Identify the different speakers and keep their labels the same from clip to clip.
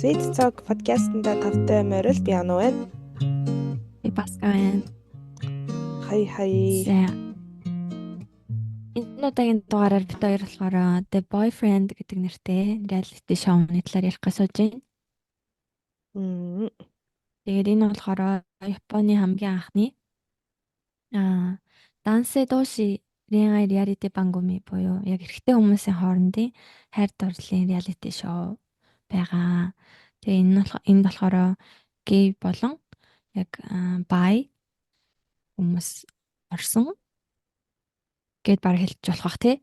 Speaker 1: Сэд цог подкастнда тавтай морил пиано байна.
Speaker 2: Би Баска байна.
Speaker 1: Хай.
Speaker 2: За энэ удаагийн дугаараар бид хоёр болохоор The Boyfriend гэдэг нэртэй reality show-ны талаар ярих гэж сууж байна.
Speaker 1: Мм.
Speaker 2: Тэгээд энэ болохоор Японы хамгийн анхны Дансэ доши恋愛 reality бангуми буюу яг эрэгтэй хүмүүсийн хоорондын хайр дурлалын reality show байгаа. Тэгээ энд болохоор гей болон яг бай хүмүүс орсон гэд баг хэлж болох бах тий.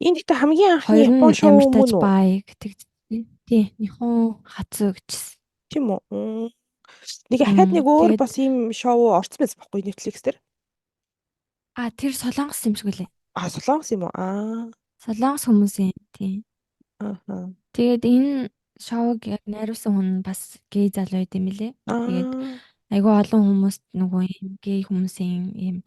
Speaker 1: Энэ дэхтэй хамгийн анхны
Speaker 2: Хоёр
Speaker 1: Япон
Speaker 2: нь
Speaker 1: шоу
Speaker 2: ямар тач
Speaker 1: мөн үү?
Speaker 2: бай гэдэг тий Нихон Хацуу гэжсэн.
Speaker 1: Тийм үү? Нэг ахаад нэг өөр
Speaker 2: Тэгээд
Speaker 1: бас ийм шоу орсон байсан байхгүй Netflix дээр.
Speaker 2: тэр Солонгос юм шиг үлээ.
Speaker 1: Солонгос юм уу?
Speaker 2: Солонгос хүмүүсийн тий.
Speaker 1: Аа.
Speaker 2: Тэгээд энэ шоуг яг найруулсан хүн бас гей залуу байт юм лээ. Тэгээд айгүй олон хүмүүст нөгөө ийм гей хүмүүсийн ийм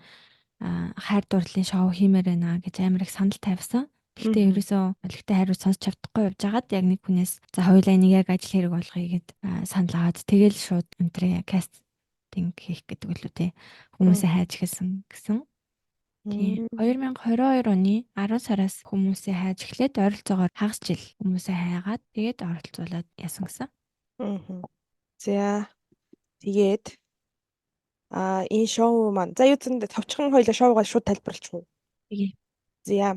Speaker 2: хайр дурлалын шоу хиймээр байна гэж амар их санал тавьсан. Гэхдээ ерөөсөө олигтой хайрууд сонсч чадахгүй явж байгаад яг нэг хүнээс за хоёулаа энийг яг ажил хэрэг болгоё гэд санал аваад тэгэл шууд өнтрээ кастинг хийх гэдэг үлээ те. Хүмүүсээ хайж эхэлсэн гэсэн. Тийм. 2022 оны 10 сараас хүмүүсээ хайж эхлээд ойролцоогоор хагас жил хүмүүсээ хайгаад тэгээд оролцуулаад ясан гэсэн.
Speaker 1: За тэгээд энэ шоу маань за юу зэн товчхон хоёлаа шоугаа шууд тайлбарлах уу?
Speaker 2: Тэгээ.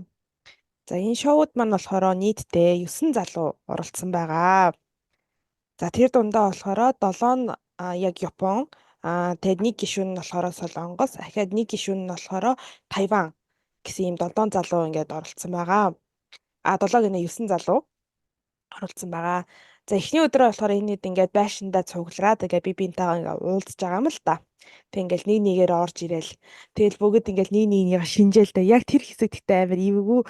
Speaker 1: За энэ шоуд маань болохоор нийтдээ 9 залуу оролцсон байгаа. За тэр дундаа болохоор 7 нь яг Япон, тэгээд нэг гишүүн нь болохоор Солонгос, ахаад нэг гишүүн нь болохоор Тайван гэсэн ийм 7 залуу ингээд оролцсон байгаа. 7 гинэ 9 залуу оролцсон байгаа. За эхний өдрөө болохоор энэд ингээд байшиндаа цуглараа тэгээ би бинтайгаа ингээд уулзж байгаа юм л та. Тэг ингээл нэг нэгээр орж ирэл. Тэгэл бүгд ингээл нэг нэгнийгээ шинжээл дээ. Яг тэр хэсэг гэхдээ амар ивгүй.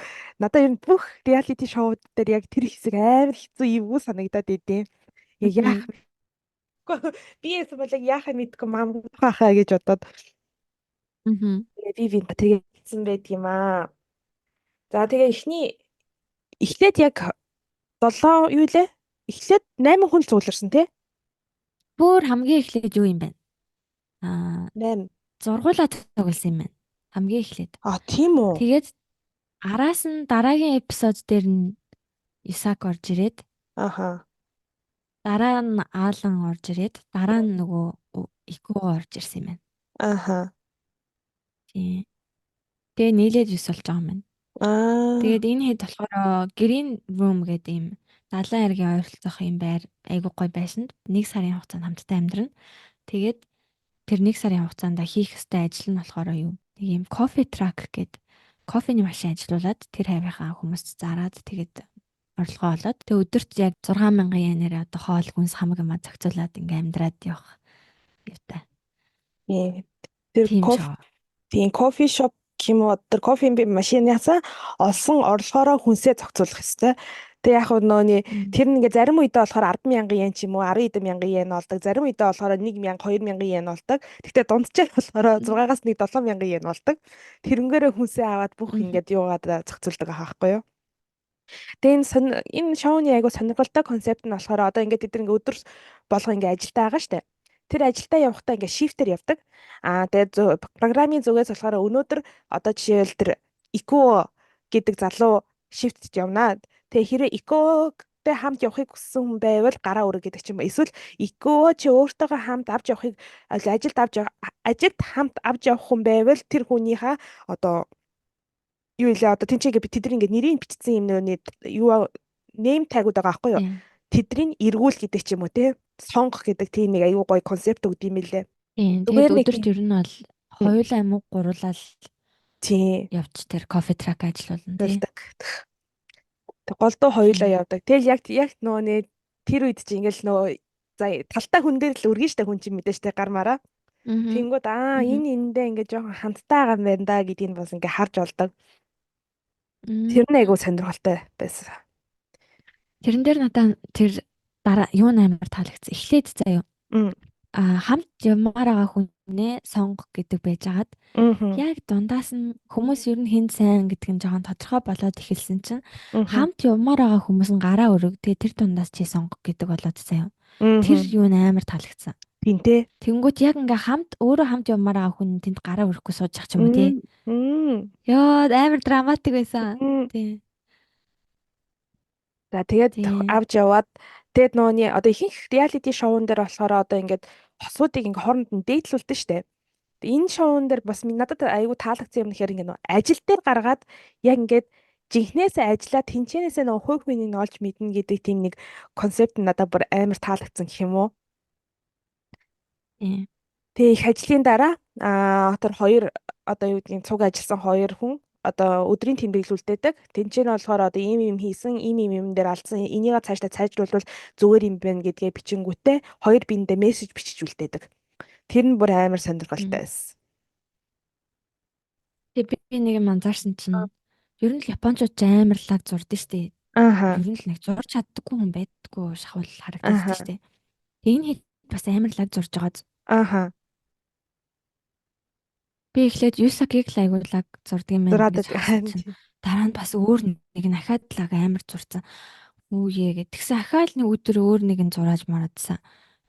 Speaker 1: Надад ер нь бүх реалити шоуд дээр яг тэр хэсэг амар хэцүү ивгүй санагдаад идэв. Яг яах вэ? Би яасан бол яг яахаа мэдгүй мамхаа гэж бодоод. Тэгээ би тэгээд хэлсэн байдаг юм аа. За тэгээ эхлээд яг 7 юу лээ? Эхлээд 8 хүн цугларсан тий?
Speaker 2: Бүр хамгийн эхлээд юу юм бэ?
Speaker 1: 8.
Speaker 2: Зургуулаа тоглосон юм байна. Хамгийн эхлээд.
Speaker 1: Тийм үү?
Speaker 2: Тэгээд араас нь дараагийн эпизод дээр нь Исаак орж ирээд дараа нь Аалан орж ирээд дараа нь нөгөө Ико орж ирсэн юм байна. Тийм. Тэгээ нийлээд 9 болж байгаа юм байна. Тэгээд энэ хэд болохоор Green Room гэдэг юм далайн айргийн ойролцоох юм байр айгуу гой байшинд 1 сарын хугацаанд хамтдаа амьдрна. Тэгээд тэр 1 сарын хугацаанд хийх ёстой ажил нь болохоор юу? Нэг юм кофе трак гэдэг кофений машин ажилуулад тэр хавийнхаа хүмүүст зараад тэгээд орлогоо олоод тэг өдөрт яг 6,000 yen-ээр одоо хоол хүнс хамаг юм зохицуулаад ингээм амьдраад явах юутай. Тэр
Speaker 1: кофе шоп гэмүү тэр кофе машинаас олсон орлогоороо хүнсээ зохицуулах ёстой. Тэг яг нөөний тэр нэг зарим үедээ болохоор 10,000 yen ч юм уу 10,000 yen олдог. Зарим үедээ болохоор 1,000 2,000 yen олдог. Гэхдээ дунджаар болохоор 6-аас 7,000 yen олдог. Тэрнгээрээ хүнсээ аваад бүх ингээд юугаад зохицуулдаг аахгүй юу? Тэгээ энэ шоуны айгуу сонирхолтой концепт нь болохоор одоо ингээд тэд ингээд өдөр болго ингээд ажилдаа байгаа штэ. Тэр ажилдаа явахдаа ингээд шифтээр явдаг. Тэгээд программын зүгээс болохоор өнөөдөр одоо жишээл тэр Ико гэдэг залуу шифтд явнаа. Тэгээ хэрэг Икотэй хамт явахыг хүссэн хүн байвал гараа өрөө гэдэг ч юм. Эсвэл Ико чи өөртөөгөө хамт авч явахыг ажилд хамт авч явах хүн байвал тэр хүнийхээ одоо юу илээ одоо тэнцээгээ тэдний ингээд нэрийг бичсэн юм юу name tag-ууд байгаа байхгүй юу? Тэдний эргүүл гэдэг ч юм уу те сонгох гэдэг тийм нэг аюу гой концепт өгд юм лээ.
Speaker 2: Тэгээд өдөрт ер нь бол хоёулаа мөг гуруулаад явж тэр кофе трак ажиллуулна тий.
Speaker 1: Тэг голдуу хоёулаа явдаг. Тэгэл яг нөгөө тэр үед чи ингээл нөгөө за талтай хүн дээр л үргэн штэ хүн чинь мэдээж тэ гармаараа. Тэнгүүд энэ эндээ ингээд жоохон хамттай байгаа юм байна да гэдгийг бас ингээд харж олдог. Тэр нь айгуу сонирхолтой байсан.
Speaker 2: Тэрэн дээр надаа тэр дараа юу амар таалагдсан. Эхлээд заяа. хамт явмаар байгаа хүнээ сонго гэдэг байжгаад
Speaker 1: Аа.
Speaker 2: яг дундаас нь хүмүүс ер нь хэн сайн гэдэг нь жоохон тодорхой болоод эхэлсэн чинь
Speaker 1: Аа.
Speaker 2: хамт явмаар байгаа хүмүүс нь гараа өрөг. Тэгээ тэр дундаас чи сонго гэдэг болоод заяа. Тэр
Speaker 1: Аа.
Speaker 2: юу нээр таалагдсан.
Speaker 1: Тинтээ.
Speaker 2: Тэнгүүт яг ингээ өөрөө хамт явмаар байгаа хүн тэнд гараа өрөхгүй сууж ах ч юм уу те.
Speaker 1: Мм.
Speaker 2: Йоо амар драматик байсан. Тий.
Speaker 1: За тэгээд
Speaker 2: Тий.
Speaker 1: авч яваад тэгээд нөгөөний одоо ихэнх реалити шоун дээр болохоор одоо ингээд хосуудыг ингээ хооронд нь дээдлүүлдэг штэ. Энэ шоун дээр бас надад айгүй таалагдсан юм нэхэр ингээ нөө ажил дээр гаргаад яг ингээд жинхнээсээ ажиллаад тэнцэнээсээ нөгөө хувь хүнийг нь олж мэднэ гэдэг тийм нэг концепт нь надад бүр амар таалагдсан гэх юм уу.
Speaker 2: Тий.
Speaker 1: Тэгээ их ажлын дараа тэр хоёр одоо юу гэдгийг цуг ажилласан хоёр хүн одоо өдрийн тэмдэглүүлдэг. Тэнцэн нь болохоор одоо ийм хийсэн, ийм дээр алдсан. Энийг цаашдаа сайжруулбал зүгээр юм байна гэдгээ бичингүүтээ хоёр биендээ мессеж бичиж үлдээдэг. Тэр нь бүр амар сонирхолтой байсан.
Speaker 2: Тэгээ би нэг юм анзаарсан чинь ер нь л японочууд амар лаг зурдаг штеп.
Speaker 1: Ааха.
Speaker 2: Ер нь л нэг зурж чаддаггүй хүн байдаггүй шахвал харагддаг штеп. Энэ хэд бас амар лаг зурж байгааз.
Speaker 1: Ааха.
Speaker 2: Би эхлээд Юсакиг л айгуу лаг зурдаг юм байна гэж харсан. Дараа нь бас өөр нэг нь ахаад лаг амар зурцсан. Үүе гэх. Тэгсэн ахаал нэг өдөр өөр нэг нь зурааж мараадсан.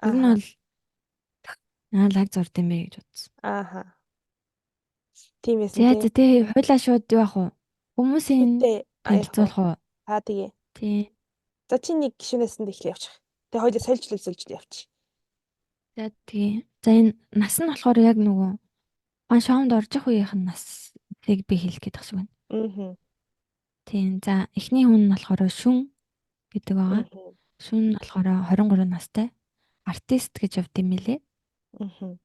Speaker 2: Ер нь бол лаг зурд юм бэ гэж бодсон.
Speaker 1: Ааха. Тийм эсэ
Speaker 2: тий. Тэгээ хуйлаа шууд юу ах вэ? Хүмүүсийн танилцуулах уу?
Speaker 1: Тэгээ.
Speaker 2: Тий.
Speaker 1: За чи нэг гишүүнээс нь эхлэе явчих. Тэгээ хоёул сольжлол явчих.
Speaker 2: За тэгээ. За энэ нас нь болохоор яг нөгөө шоунд орж их үеийнх нь насыг би хэлэх гээд байгаа шиг байна.
Speaker 1: Аа.
Speaker 2: Тийм. За эхний хүн нь болохоор Шүн гэдэг байгаа. Шүн нь болохоор 23 настай. Артист гэж явд юм билээ.
Speaker 1: Аа.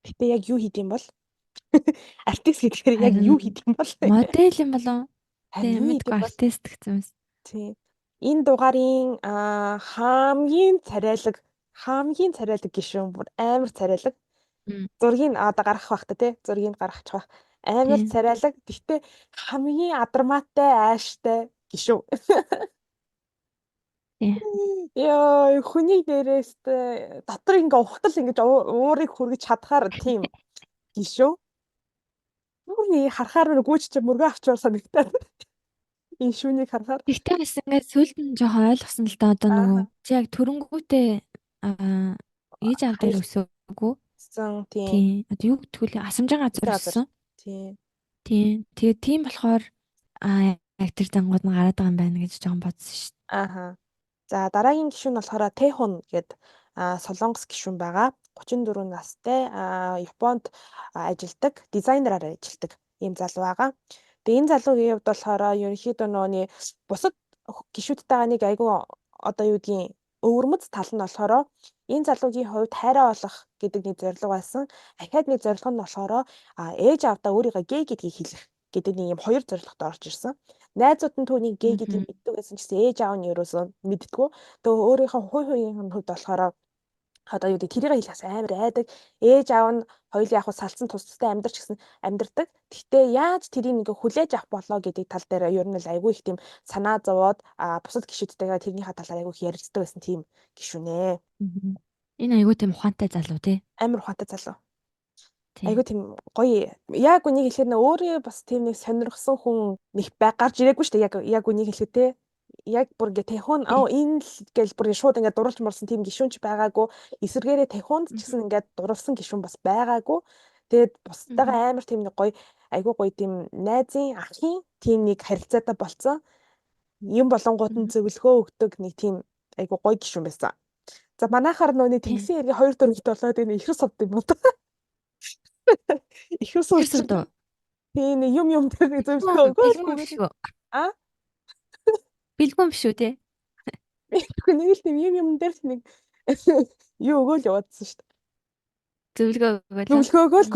Speaker 1: Гэтэ яг юу хийд юм бол? Артист гэхээр яг юу хийд юм бол?
Speaker 2: Модель юм болов? Тийм мэдгүй артист гэсэн юм.
Speaker 1: Тийм. Энэ дугаарын хамгийн царайлаг гишүүн бүр амар царайлаг. Зургийг одоо гаргах байх та тий. Зургийг гаргачих байх. Амар царайлаг. Гэхдээ хамгийн адармаатай ааштай гишүүн. Яа, хүний дээрээс дотор ингээ ухтал ингэж уурыг хүргэж чадхаар тийм гишүүн. Нүрний харахаар гүйч чи мөргөө авчвар санагтаад. Энэ шүүнийг харахаар.
Speaker 2: Гэхдээ бас ингээд сүлд нь жоохон ойлгосон л да одоо нөгөө чи яг төрөнгүүтээ ээж аав дээр өсөөгүй. Тийм. Одоо юу гэдгүүл асамжаа газар өссөн.
Speaker 1: Тийм.
Speaker 2: Тийм. Тэгээ тийм болохоор яг тэр зангууд нь гараад байгаа юм байна гэж жоохон бодсон шүү дээ.
Speaker 1: Ааха. За дараагийн гишүүн нь болохоор Тэхун гэд Солонгос гишүүн байгаа. 34 настай Японд ажилладаг, дизайнераар ажилладаг ийм залуу байгаа. Тэгээ энэ залуугийн хувьд болохоор ерөнхийдөө нөөний бусад гишүүдтэйгээ нэг айгүй одоо юу гэдгийг өвөрмөц тал нь болохоор энэ залуугийн хувьд хайраа олох гэдэг нэг зорилго байсан. Ахаад нэг зорилго нь болохоор ээж аавдаа өөрийгөө гей гэдгийг хэлэх гэдэг нэг юм хоёр зорилгот орж ирсэн. Найзууд нь түүнийг гей гэдгийг мэддэг байсан ч гэсэн ээж аав нь ерөөсөө мэддэггүй. Тэгээ өөрийнхөө хувийн хувьд болохоор одоо юу гэдэг тэрийг хэлэхээс амар айдаг. Ээж аав нь хоёулын яг салцсан тустай амьдарч гэсэн амьдардаг. Гэхдээ яаж тэрийг ингээ хүлээж авах болоо гэдэг тал дээр ер нь л айгүй их тийм санаа зовоод бусад гишүүдтэйгээ тэрнийхээ талаар айгүй их ярилцдаг байсан тийм гишүүнэ.
Speaker 2: Энэ айгүй тийм ухаантай залуу тий.
Speaker 1: Амар ухаантай залуу. Айгүй тийм гоё. Яг үнийг хэлэхээр нэ өөрөө бас тийм нэг сонирхсан хүн нэг гарч ирээгүй шүү дээ. Яг үнийг хэлэхэд те. Яг бүр ингээ Тэхун энэ л гэл бүр шууд ингээ дурлж морсон тийм гишүүнч байгаагүй. Эсвэргээрээ Тэхунд ч гэсэн ингээ дурлсан гишүүн бас байгаагүй. Тэгээд бусдаагаа амар тийм нэг гоё айгүй гоё тийм найзын ахын тийм нэг харилцаатай болцсон. Юм болонгууд нь зөвлөгөө өгдөг нэг тийм айгүй гоё гишүүн байсан. За манайхаар нөөний тэнгисийн эргээ 2 4-т болоод энэ ихэр сод юм уу? Ихэр сод. Тийм юм дээр зөвлөгөө өгөхгүй.
Speaker 2: Бэлгүүн биш үү те?
Speaker 1: Нэг л тийм юм дээр нэг юу өгөөл яваадсан шүү дээ.
Speaker 2: Зөвлөгөө өгөөл.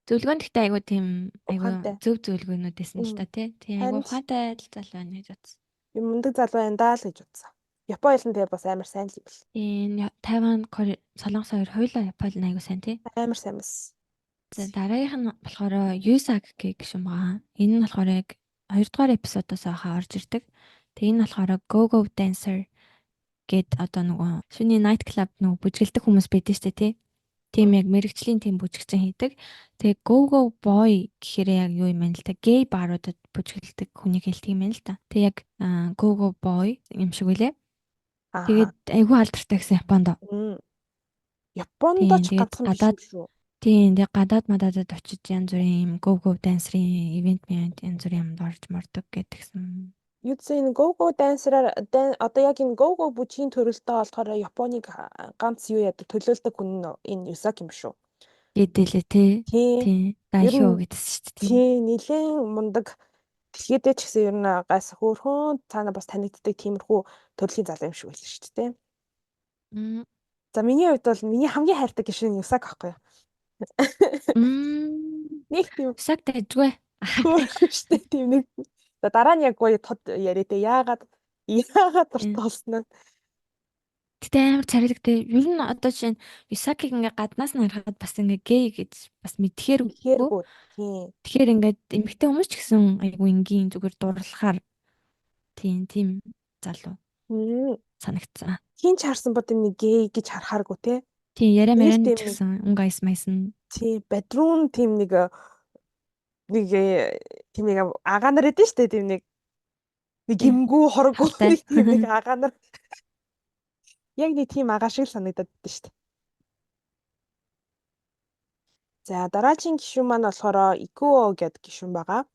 Speaker 2: Зөвлөгөөнд ихтэй айгуу тийм айгуу зөв зөвлөгөөнүүд байсан л та тий. Тийм айгуу ухаантай залуу байна гэж бодсон.
Speaker 1: Юм мундаг залуу байна даа л гэж бодсон. Япон хэл нь тэгээ бас амар сайн л юм бэл.
Speaker 2: Тийм Тайван, Солонгос хоёр хоёулаа Япон хэл айгуу сайн тий.
Speaker 1: Амар сайн байсан.
Speaker 2: За дараагийнх нь болохоор Юсак гэх юм байгаа. Энэ нь болохоор яг 2 дугаар эпизодоос хаа орж ирдэг. Тэгээ энэ болохоор Go Go Dancer гээд одоо нөгөө шөнийн night club нөгөө бүжгэлдэг хүмүүс байдаг штэ тий. Тийм яг мэрэгчлийн тийм бүжигчин хийдэг. Тэгээ go go boy гэхээр яг юу юм бэ л та гей баруудад бүжгэлдэг хүнийг хэлдэг юм байна л та. Тэгээ яг go go boy юм шиг үлээ. Тэгээд айгүй алдартай гэсэн Японд.
Speaker 1: Японд ч
Speaker 2: Тэгээд
Speaker 1: ганцхан биш
Speaker 2: гадаад
Speaker 1: шүү.
Speaker 2: тийм тэгээ гадаад мададад очиж янз бүрийн юм go go dance-ийн ивент янз бүрийн юмд орж мордог гэдгсэн.
Speaker 1: Юу гэсэн энэ go go dancer-аар одоо яг энэ go go бүжгийн төрөлтөө болохоор Японыг ганц юу яадаг төлөөлдөг хүн нь энэ Юсаки юм шүү.
Speaker 2: Гэдэлээ тий.
Speaker 1: Тийм.
Speaker 2: Тийм. Дайхио гэдсэн шүү дээ.
Speaker 1: Тийм, нэлээд мундаг дэлхийдээ ч гэсэн ер нь гайс хөөрхөн цаана бас танигддаг тиймэрхүү төрлийн залуу юм шиг байлаа шүү дээ. За миний хувьд бол миний хамгийн хайртай гишүүн Юсаки байхгүй юу? Нэг тийм
Speaker 2: Юсак дайжгүй.
Speaker 1: хөөрхөн шүү дээ. Тийм нэг. За дараа нь яг гоё тод яриа дээ. Яагаад дурталснаа.
Speaker 2: Гэтэ амар царилэгтэй. Ер нь одоо жишээ нь Юсакиг ингээ гаднаас нь харахад бас ингээ гей гэж бас мэдхээргүй.
Speaker 1: Тийм.
Speaker 2: Тэгэхээр ингээд эмэгтэй хүмүүс ч гэсэн айгу энгийн зүгээр дурлахаар тийм залуу санагцсан.
Speaker 1: Хин ч харсан бод нэг гей гэж харахааргүй те.
Speaker 2: Тийм яриа марийн ч гэсэн унга айс майсан.
Speaker 1: Тийм бедрун тийм нэг агаа нар эдэн штэ тийм нэг гимгүү хоргоо тийм нэг агаа нар яг нэг тийм агаа шиг санагдаад байдсан штэ. За дараагийн гишүүн маань болохоор Икуо гэдэг гишүүн байгаа.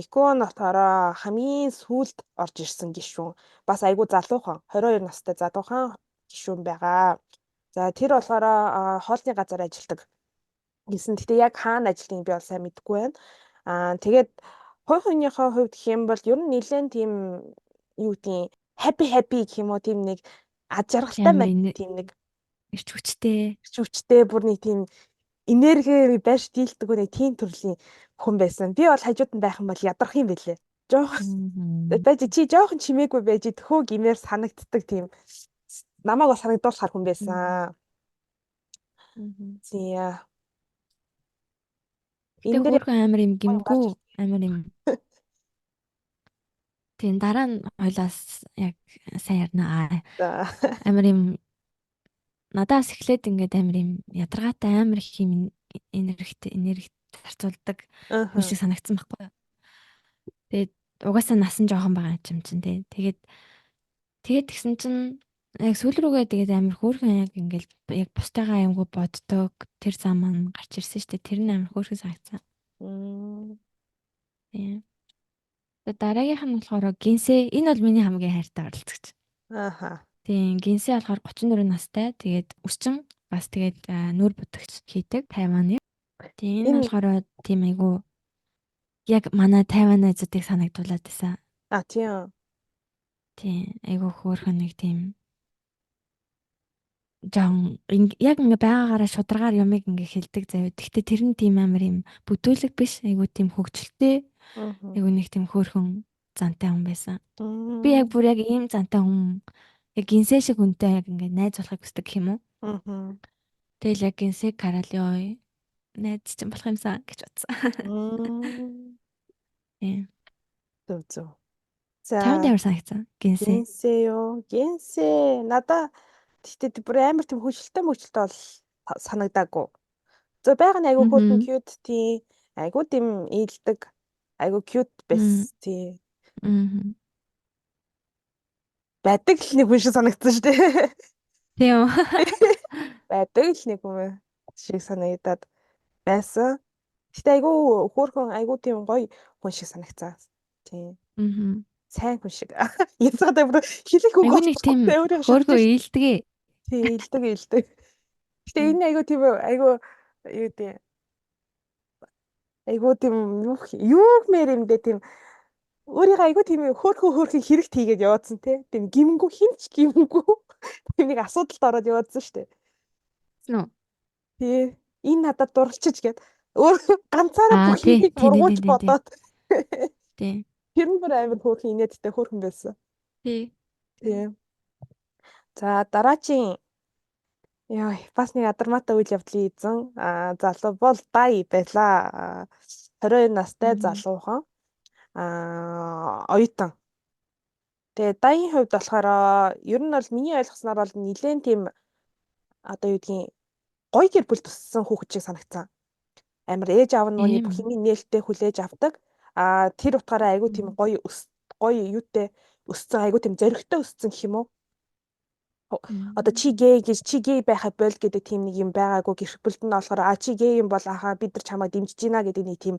Speaker 1: Икуо нь болохоор хамгийн сүүлд орж ирсэн гишүүн. Бас айгүй залуухан 22 настай залуухан гишүүн байгаа. За тэр болохоор хоолны газар ажилладаг гэсэн. Гэтэ яг хаана ажилладгийг би бол сайн мэдэхгүй байна. Тэгээд хувь хүнийхээ хувьд гэх юм бол ер нь нэлээд тийм юу гэдгийг happy гэх юм уу тийм нэг аж аргалтай байна. Тийм нэг
Speaker 2: ирч хүчтэй
Speaker 1: бүр нэг тийм энерги байж дийлдэг нэг тийм төрлийн хүн байсан. Би бол хажууд нь байх юм бол ядрах юм бэлээ. Жоохон байж чи жоохон чимээгүй байж төхөө гимээр санагддаг тийм намайг бас санагдуулахар хүн байсан. Зя.
Speaker 2: Энэ дээр амар юм гимгүү амар юм. Тийм дараа нь хойлоос яг сайн ярина. Амар юм надаас эхлээд ингээд амар юм ядаргаатай амар их юм энерги зарцуулдаг хүн шиг санагдсан байхгүй юу. Тэгээд угаасаа насан жоохон байгаа юм чинь тий. Тэгээд тэгсэн чинь яг сүүл рүүгээ тэгээд амар хөөрхөн яг ингээд яг бусдаагаа аймгүй боддог тэр зам маань гарч ирсэн шүү дээ. Тэр нь амар хөөрхөн санагдсан. Тийм. Дараагийнх нь болохоор Гинсэ. Энэ бол миний хамгийн хайртай оролцогч. Тийм, Гинсэ болохоор 34 настай. Тэгээд өсчин бас тэгээд нүүр будагч хийдэг Тайваны. Тийм, энэ болохоор тийм айгу яг манай Тайван найзуудыг санагдуулаад байсан.
Speaker 1: Тийм.
Speaker 2: Тийм, айгу хөөрхөн нэг тийм жан яг ингээ байгаагаараа шударгаар юмыг ингээ хэлдэг заяа. Гэхдээ тэр нь тийм амар юм бүдүүлэг биш. Айгу тийм хөвгчлөлтэй. Айгу нэг тийм хөөрхөн зантай хүн байсан. Би яг бүр яг ийм зантай хүн яг Гинсэ шиг хүнтэй яг ингээ найз болохыг хүсдэг гэх юм уу? Тэгэл яг Гинсэ Каралиой найз чинь болох юмсан гэж бодсон. Тийм.
Speaker 1: Зөв.
Speaker 2: За. Чамд ямар санагцсан?
Speaker 1: Гинсэ юу? Гинсэ надаа тэгтээ бүр амар тийм хөшөлтэй бол санагдаагүй. Зөв байга нь айгүй хөөрхөн cute тий. Айгүй тийм ийдэг. Айгүй cute байсан тий. Байдаг л нэг хүн шиг санагдсан шүү дээ.
Speaker 2: Тийм.
Speaker 1: Байдаг л нэг хүн шиг санагдаад байсан. Гэтэ айгүй хөөрхөн айгүй тийм гоё хүн шиг санагцсан. Тийм. Сайн хүн шиг. Яцгаад бүр хэлэх үг
Speaker 2: олчихгүй өөргөө ийдгээ.
Speaker 1: Тийм, ийдэг. Гэтэ энэ айгүй тийм айгүй юу дээ. Айгүй тийм юу мэр юм дээ тийм өөрийгөө айгүй тийм хөөрхөн хэрэгт хийгээд яваадсан те. Тийм гимгүү хинч гимгүү. Тийм нэг асуудалд ороод яваадсан шүү дээ.
Speaker 2: Нөө.
Speaker 1: Тий. Энэ надад дурлчиж гээд өөр ганцаараа бүх юмыг бургуулж бодоод.
Speaker 2: Тий.
Speaker 1: Тэр нь бүр амар хөөрхөн инээдтэй хөөрхөн байсан.
Speaker 2: Тий.
Speaker 1: За дараагийн бас нэг адармаатай үйл явдлын эзэн залуу бол Дай байлаа. 22 настай залуухан. Оюутан. Тэгээ дайгийн хувьд болохоор ер нь бол миний ойлгосноор бол нэлээд тийм одоо юу гэдгийг гоё гэр бүл төссөн хүүхэд шиг санагцсан. Амар ээж аав нь нүуний
Speaker 2: Ийм.
Speaker 1: бүх юмыг нээлттэй хүлээж авдаг. Тэр утгаараа айгүй тийм гоё юутэй өссөн, айгүй тийм зоригтой өссөн гэх юм уу? Одоо чи гей гэж чи гей байхад бол гэдэг тийм нэг юм байгаагүй гэр бүлд нь болохоор чи гей юм бол бид нар чамайг дэмжиж гинэ гэдэг нэг тийм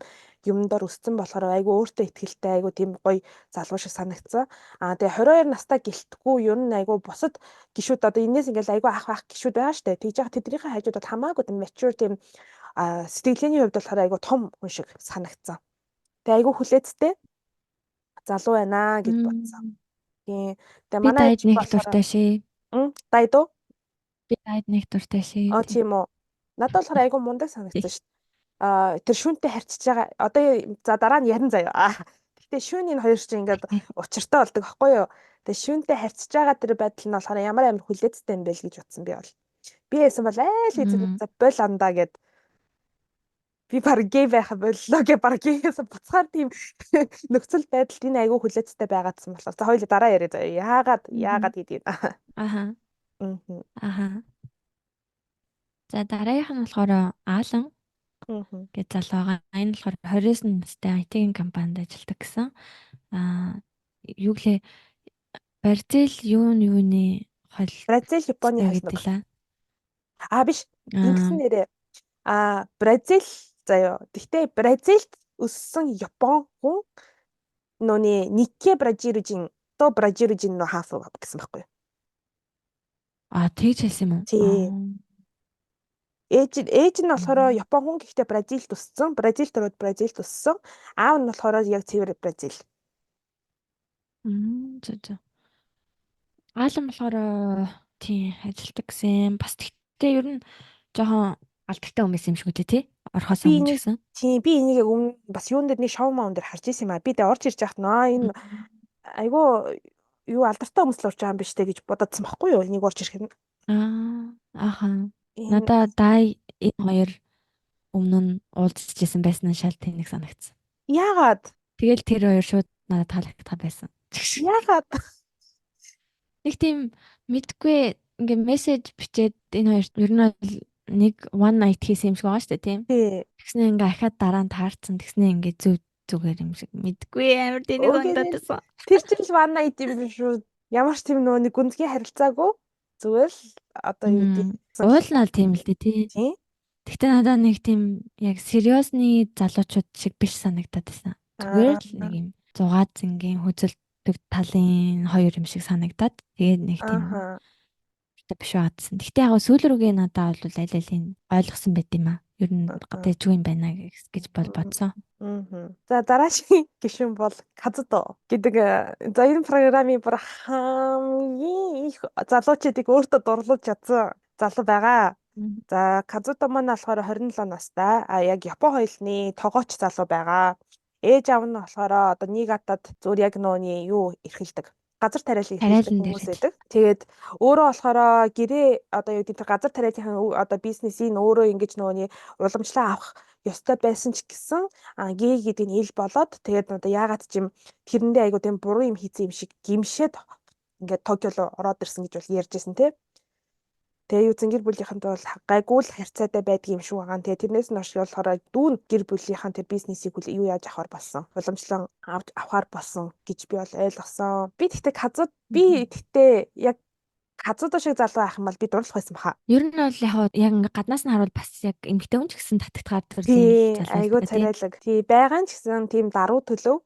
Speaker 1: юмдор өссөн болохоор айгүй өөртөө ихтэй айгүй тийм гоё залуу шиг санагдсан. Тэгээ 22 настай гэлтгүй ер нь айгүй бусад гişүүд одоо энэс ингээл айгүй ах гişүүд байгаа штэ. Тэгж яах тэднийхээ хажууд бол хамаагүй тийм mature тийм сэтгэлийн хувьд болохоор айгүй том хүн шиг санагдсан. Тэгээ айгүй хүлээцтэй залуу байна гэж бодсон. Тийм. Тэгээ
Speaker 2: Би
Speaker 1: манай
Speaker 2: дайд нэг дуртай шээ.
Speaker 1: Дайд уу?
Speaker 2: Би дайд нэг дуртай шээ.
Speaker 1: Тийм үү. Надад болохоор айгүй мундаг санагдсан шүү дээ. Тэр шүүнтэй харьцаж байгаа. Одоо за дараа нь ярин заяа. Гэхдээ шүүний энэ хоёр чинь ингээд учиртай болдог байхгүй юу? Тэгээ шүүнтэй харьцаж байгаа тэр байдал нь болохоор ямар амар хүлээцтэй юм бэ л гэж утсан би бол. Би яасан бол айл эзэн бол андаа гэд би баг гей байх боллоо гэ баг гейээс буцахаар тийм нөхцөл байдалд энэ айгүй хүлээцтэй байгаадсан болохоор за хоёул дараа яриа заяа. Яагаад гэдгийг.
Speaker 2: Аха. За дараагийнх нь болохоор Аалан гэж залуу байгаа. Энэ болохоор 29 настай IT-ийн компанид ажилладаг гэсэн. Юу гэлээ Бразил юуны хол
Speaker 1: Бразил Японы
Speaker 2: холбоо.
Speaker 1: Биш. Ингэсэн нэрээ Бразил заяа. Гэхдээ Бразилд өссөн Япон хүн нөөний Никке Бразилжин то Бразилжин нөө хаф гэсэн байхгүй юу?
Speaker 2: Тэгж хэлсэн юм уу?
Speaker 1: Тийм. Ээж нь болохоор Япон хүн гэхдээ Бразилд өссөн. Бразилд ороод Бразилд өссөн. Аав нь болохоор яг цэвэр Бразил.
Speaker 2: За. Аалан болохоор тийм ажилтдаг гэсэн. Бас тэгтээ ер нь жоохон алдагтай хүмүүс юм шиг үү тий? Орхоос өмнө гэсэн. Тийм
Speaker 1: би энийг өмнө бас юун дээр нэг шоу маун дээр харж ирсэн юм аа. Би дэ орж ирж яхад энэ айгүй юу алдартай хүмүүс л орж байгаа юм биш үү гэж бододсон байхгүй юу? Энийг орж ирэх нь.
Speaker 2: Надаа дай энэ хоёр өмнө нь уулзчихсан байсан шал тэнэг санагдсан.
Speaker 1: Яагаад?
Speaker 2: Тэгэл тэр хоёр шууд надад таалагдах байсан.
Speaker 1: Яагаад?
Speaker 2: Нэг тийм мэдгүй ингээ мессеж бичээд энэ хоёрт ер нь нэг one night хийсэн юм шиг байгаа шүү дээ тийм. Тэгснэ ингээ ахаад дараа нь таарсан. Тэгснэ ингээ зүгээр юм шиг мэдгүй амар тэнэг ондоодсан.
Speaker 1: Тэр чинь one night юм биш үү? Ямар ч тийм нэг гүнзгий харилцаагүй. Зүгээр л одоо юу гэдэг.
Speaker 2: Уулнаа тийм л дээ тий. Гэхдээ надад нэг тийм яг сериосны залуучууд шиг биш санагдаад байсан. Зүгээр л нэг юм 6 зингийн хөзөлдөг талын хоёр юм шиг санагдаад тэгээд нэг тийм биш байгаадсан. Гэхдээ яг сүүл рүүгээ надад бол аль алийг ойлгосон байт юм аа. Ер нь дэжгүй юм байна гэж бодсон.
Speaker 1: За дараагийн гишүүн бол Казудо гэдэг за энэ программын бүр хамгийн их залуучуудыг өөртөө дурлуулж чадсан залуу байгаа. За Казудо маань болохоор 27 настай. Яг Япон хоёрны тогооч залуу байгаа. Ээж аав нь болохоор одоо Нигатад зүгээр яг нөөний юу эрхэлдэг. Газар тариалан эрхэлдэг хүмүүс байдаг. Тэгээд өөрөө болохоор гэрээ одоо юу гэдэг газар тариалын одоо бизнесийг өөрөө ингэж нөөний уламжлаа авах ёстой байсан ч гэсэн гей гэдэг нь ил болоод тэгээд одоо яагаад ч юм тэрэндээ айгуу тийм буруу юм хийсэн юм шиг гимшээд ингээд Токио руу ороод ирсэн гэж бол ярьжсэн тий. Тэгээ юу гэр бүлийнхэнд бол гайгүй л харьцаатай байдаг юм шиг байгаа. Тэгээ тэрнээс нь хойш болохоор дүүн гэр бүлийнхэн тэр бизнесийг юу яаж авахар болсон. Уламжлан авахар болсон гэж би бол ойлгосон. Би тэгтээ яг Казудо шиг залуу ах юм бол би дурлах байсан баха.
Speaker 2: Ер нь бол яг ингээ гаднаас нь харуул бас яг эмгтэн хүн ч гэсэн татгатгаар төрлийн
Speaker 1: залуу. Айгуу царайлаг. Тий байгаа нь ч гэсэн тийм даруй төлөв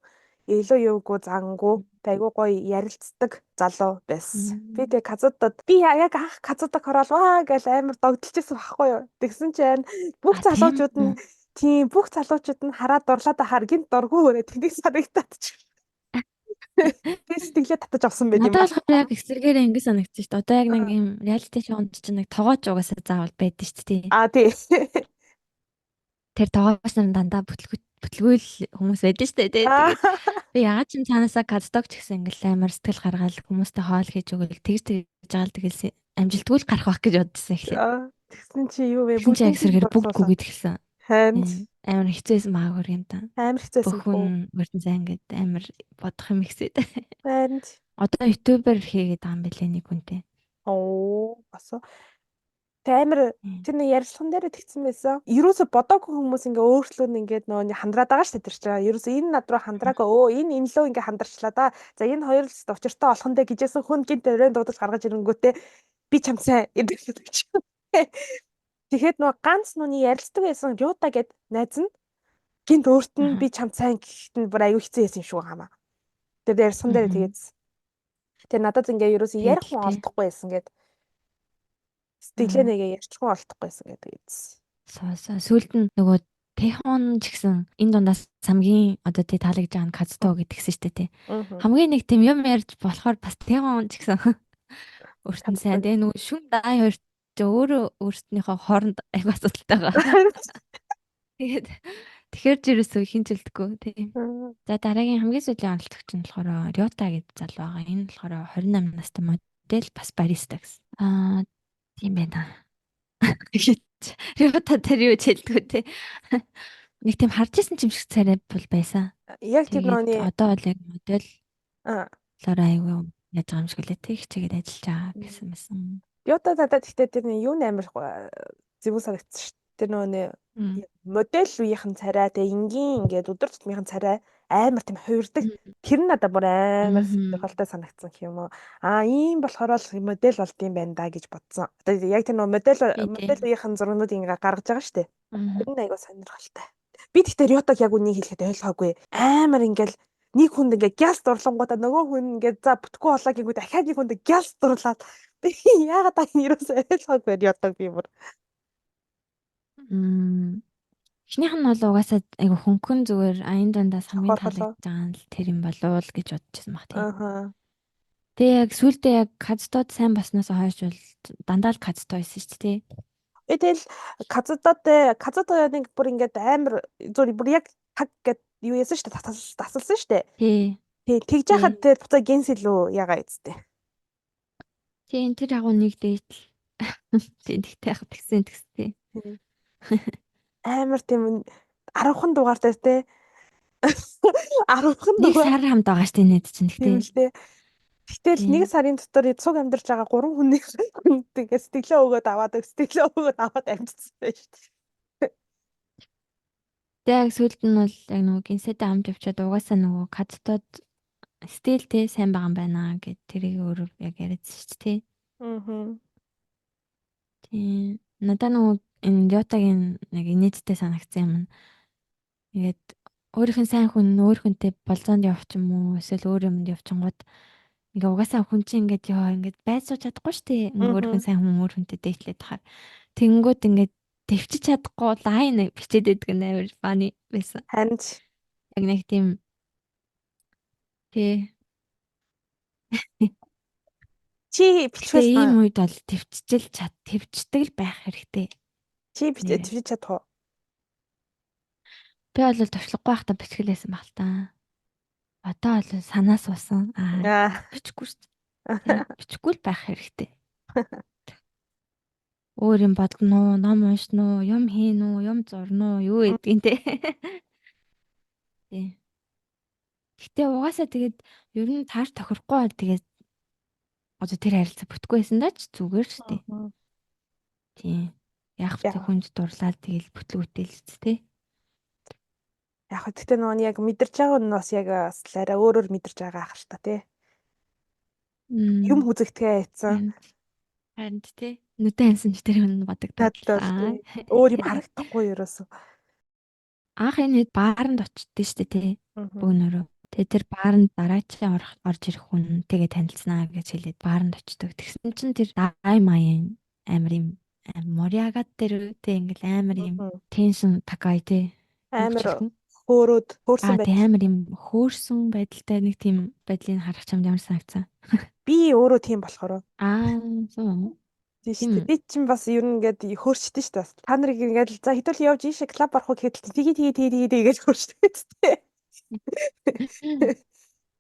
Speaker 1: илүү юугүй зангуу айгуу гоё ярилцдаг залуу байсан. Би тэгээ Казудод би яг анх Казудод ороод гэл амар догдолчихсан байхгүй юу. Тэгсэн чинь бүх залуучууд нь хараад дурлаад ахаар гинт дургүй өрөө тэнийг санагтаад ч. Би сэтгэлээ татаж авсан байт юм.
Speaker 2: Надад болохоор яг эсэргээр ингэ санагдчих шүү дээ. Одоо яг нэг юм реалити шоунд чинь нэг тоогооч угаасаа заавал байдаг шүү дээ.
Speaker 1: Тий.
Speaker 2: Тэр тоогооч нар дандаа бүтлгүүл хүмүүс байдаг шүү дээ. Тэгээд би ягаад ч цаанаасаа Каздог ч гэсэн ингээл амар сэтгэл гаргаал хүмүүстэй хоол хийж өгөөл тэгж байгаа л тэгэл амжилтгүй л гарах байх гэж бодсон эхлэв.
Speaker 1: Тэгсэн чи юу вэ?
Speaker 2: Бүгд эсрэгээр бүгд гүгэд эхэлсэн.
Speaker 1: Харин
Speaker 2: амар хэцээсэн маагаар юм та.
Speaker 1: Амар хэцээсэн
Speaker 2: бүх хүн өртөн зай ингээд амар бодох юм ихсээд.
Speaker 1: Харин
Speaker 2: Одоо ютубер хийгээд байгаа юм билээ нэг хүнтэй.
Speaker 1: Оо бас тэг амар
Speaker 2: Тийм.
Speaker 1: тэр нэг ярилцсан дээр тэгсэн байсан. Ерөөсө бодоогүй хүмүүс ингээ өөрчлөө нь ингээ нөө нэг хандраад байгаа шүү дээ тэр чинь. Ерөөсө энэ над руу хандраагүй. Энэ лөө ингээ хандарчлаа да. За энэ хоёр л учиртай болох нь дэ гэжсэн хүн гинт өрөөнд дуудаж гаргаж ирэнгүүтээ би чам сайн гэдэг чинь. Тэгэхэд нөө ганц нүний ярилцдаг байсан Рюта гэд найз нь гинт өөрт нь
Speaker 2: Аха.
Speaker 1: би чам сайн гэхэд нь бүр аюу хэцүү байсан юм шүү хамаа. Тэр ярьсан дээр
Speaker 2: Мгм.
Speaker 1: тэгээд тэр надад ингээ ерөөсө
Speaker 2: Тэгээд
Speaker 1: ярих
Speaker 2: л
Speaker 1: хүн
Speaker 2: тий.
Speaker 1: олдохгүй байсан гэд сэтгэлээ
Speaker 2: Аа.
Speaker 1: нэгээ ярьчихгүй олдохгүй байсан гэдэг ийдсэн.
Speaker 2: Сүүлд нь нөгөө Тэхон ч гэсэн энэ дундаас хамгийн одоо тий таалагдж байгаа нь Казто гэдгсэн шүү дээ тий.
Speaker 1: Аа.
Speaker 2: Хамгийн нэг тийм юм ярьж болохоор бас Тэхон ч гэсэн өөрт нь сайн. Тэгээ нөгөө шүн дай хоёр ч өөрөө өөртнийхөө хооронд аяг асуудалтай байгаа. Тэгээд тэгэхэр ч ерөөсөө хинч үлдэхгүй тийм. За дараагийн хамгийн сүүлийн онолцогч нь болохоор Рёта гэдэг залуу байгаа. Энэ болохоор 28 настай модель бас бариста гэсэн. Тийм байна. Рёта тэр юу ч хэлдэггүй те. Нэг тийм харж исэн юм шиг царай бол байсан.
Speaker 1: Яг тэр
Speaker 2: Тэгээд
Speaker 1: нөөний
Speaker 2: одоо бол яг модель
Speaker 1: аа
Speaker 2: лораа аягүй яаж байгаа юм шиг лээ те. Хичээгээд ажиллаж байгаа гэсэн мэсэн.
Speaker 1: Биота надад гэхдээ тэр нэг юу нээр зэвүү санагдсан шүү. Тэр нөөний модель үеийнхэн царай тэг энгийн ингээд өдөр тутмынхан царай амар тийм хувирдаг. Тэр нь надад бүр амар сонирхолтой санагдсан гэх юм уу. Ийм болохоор л модель болд юм байна да гэж бодсон. Одоо яг тэр нөө модель үеийнхэн зургнууд ингээ гаргаж байгаа шүү дээ. Тэр нь айгуу сонирхолтой. Би тэгтээ Риотог яг үнийг хэлэхэд ойлгоогүй. Амар ингээл нэг хүнд ингээ гяс дурлангуудаа нөгөө хүн ингээ за бүтггүй болоо гингүү дахиад нэг хүнд гяс дурлаад би яагаад та юусоо ойлгоогүй Риотог би бүр.
Speaker 2: Эхнийх нь бол угаасаа айгу хөнгөн зүгээр аян дундаас хамгийн
Speaker 1: Хорхолоо.
Speaker 2: таалагдж байгаа нь л тэр юм болов л гэж бодчихсон баг тийм.
Speaker 1: Ааха.
Speaker 2: Тэгээ яг сүулдэ яг Казтод сайн баснаас хойш бол дандаа л Казто байсан шүү дээ.
Speaker 1: Тэгэл Казудод нэг бүр ингээд амар зүгээр бүр яг таг гэд юу яасан шүү дээ тасалсан шүү дээ.
Speaker 2: Тий.
Speaker 1: Тий тэгж яхад тэр буцаа генс илүү ягаа эцтэй.
Speaker 2: Тий энэ тэр агуу нэг дээд л. Тий тэгтэй хав тэгсэн тий.
Speaker 1: Амар тийм 10хан дугаартай те. 10хан
Speaker 2: Нэг
Speaker 1: дугаар.
Speaker 2: сар хамт байгаа шүү дээ нэт чинь
Speaker 1: тэгтээ. Гэтэл нэг сарын дотор цуг амьдарч байгаа 3 хүний тэгээ сэтгэлээ өгөөд аваад амжицсан байж шүү дээ.
Speaker 2: Тэгээ яг сүүлд нь бол яг нөгөө гинсэдэ амж авчаад угаасаа нөгөө Казтод стил те сайн байгаа юм байна гэд тэрийг өөрөө яг яриадсан шүү дээ.
Speaker 1: Аа.
Speaker 2: Тийм. Надаа нөгөө энэ Лётагийн нэг инээдтэй санагдсан юм. Тэгээд өөрийнх нь сайн хүн өөр хүнтэй болзоонд явчих юм уу эсвэл өөр юмд явчихгууд ингээ угаасаа хүн чинь ингээд яа ингээд байж сууж чадахгүй шүү дээ. Өөр хүн сайн хүн өөр хүнтэй дээтлээд тахаар. Тэнгүүд ингээд төвчж чадахгүй лайн бичээд байдаг нь амар фаны байсан.
Speaker 1: Харин ч
Speaker 2: Яг нэг тийм тий.
Speaker 1: чи бичвэл
Speaker 2: ийм үед бол төвчдэг л байх хэрэгтэй.
Speaker 1: Чи бичиж чадах уу?
Speaker 2: Би бол туршлагагүй байхдаа бичгэлээсэн баг л та. Одоо бол санаас басан. Бичихгүй шүү дээ. Бичихгүй л байх хэрэгтэй. Өөр юм бодно уу, ном уншно уу, юм хийн үү, юм зурно уу, юу гэдгийг те. Тий. Гэтэ угаасаа тэгээд ер нь таар тохирохгүй бол тэгээд одоо тэр харилцаа бүтггүй байсан даа ч зүгээр шүү дээ. Тий. Яг ч хүнд дурлаад тэгэл бүтлгүүтэлц те.
Speaker 1: Яг гэхдээ нөгөө яг мэдэрч байгаа нь бас яг бас арай өөрөөр мэдэрч байгаа ах ш та тий. Юм хүзэгдэхээ хийцэн.
Speaker 2: Харин тий. Нүдэн амьсамж тэр хүн бодогдоод.
Speaker 1: Өөр юм харагдахгүй ерөөсөө.
Speaker 2: Анх энэ хэд бааранд очдөө штэ тий. Бөөнөрөө. Тэгээ тэр бааранд дараачийн орж ирэх хүн тэгээ танилцсанаа гэж хэлээд бааранд очдог. Тэгсэн чинь тэр дай маян амар юм Мориагад тэр тий ингээл амар юм теншн такай тий.
Speaker 1: Амар хөөрсөн
Speaker 2: байдал. Амар юм хөөрсөн байдалтай нэг тийм байдлыг харах чамд ямар санагцсан.
Speaker 1: Би өөрөө тийм болохоор.
Speaker 2: Зөө.
Speaker 1: Тийм. Би чинь бас ер нь ингээд хөөрчдөн шүү дээ. Та нарыг ингээд за хэдүүл явж ийшээ клуб орох гэхэд тгий гэж хөөрчдөг дээ.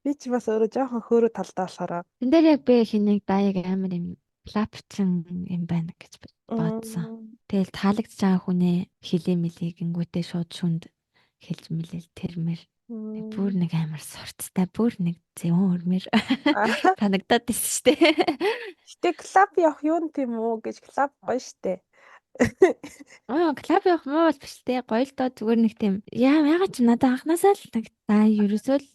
Speaker 1: Би ч бас өөрөө жоохон хөөрөө талдаа болохоор.
Speaker 2: Тэн дээр яг би хэнийг даяг амар юм клапчин юм байна гэж бодсон. Тэгэл таалагдж байгаа хүнээ хилээ мэлээ гингүүтээ шууд шүнд хэлж мэлээл тэрмэр. Бүр нэг амар сурцтай, бүр нэг зэвүүн өрмөр санагдаад байсан шүү дээ.
Speaker 1: Гэтэ клуб явах юу юм тийм үү гэж клуб гоё штэ.
Speaker 2: Клуб явах муу бол биш дээ. Гоё л доо зүгээр нэг тийм. Яагаад ч надад анханасаа л нэг ерөөсөө л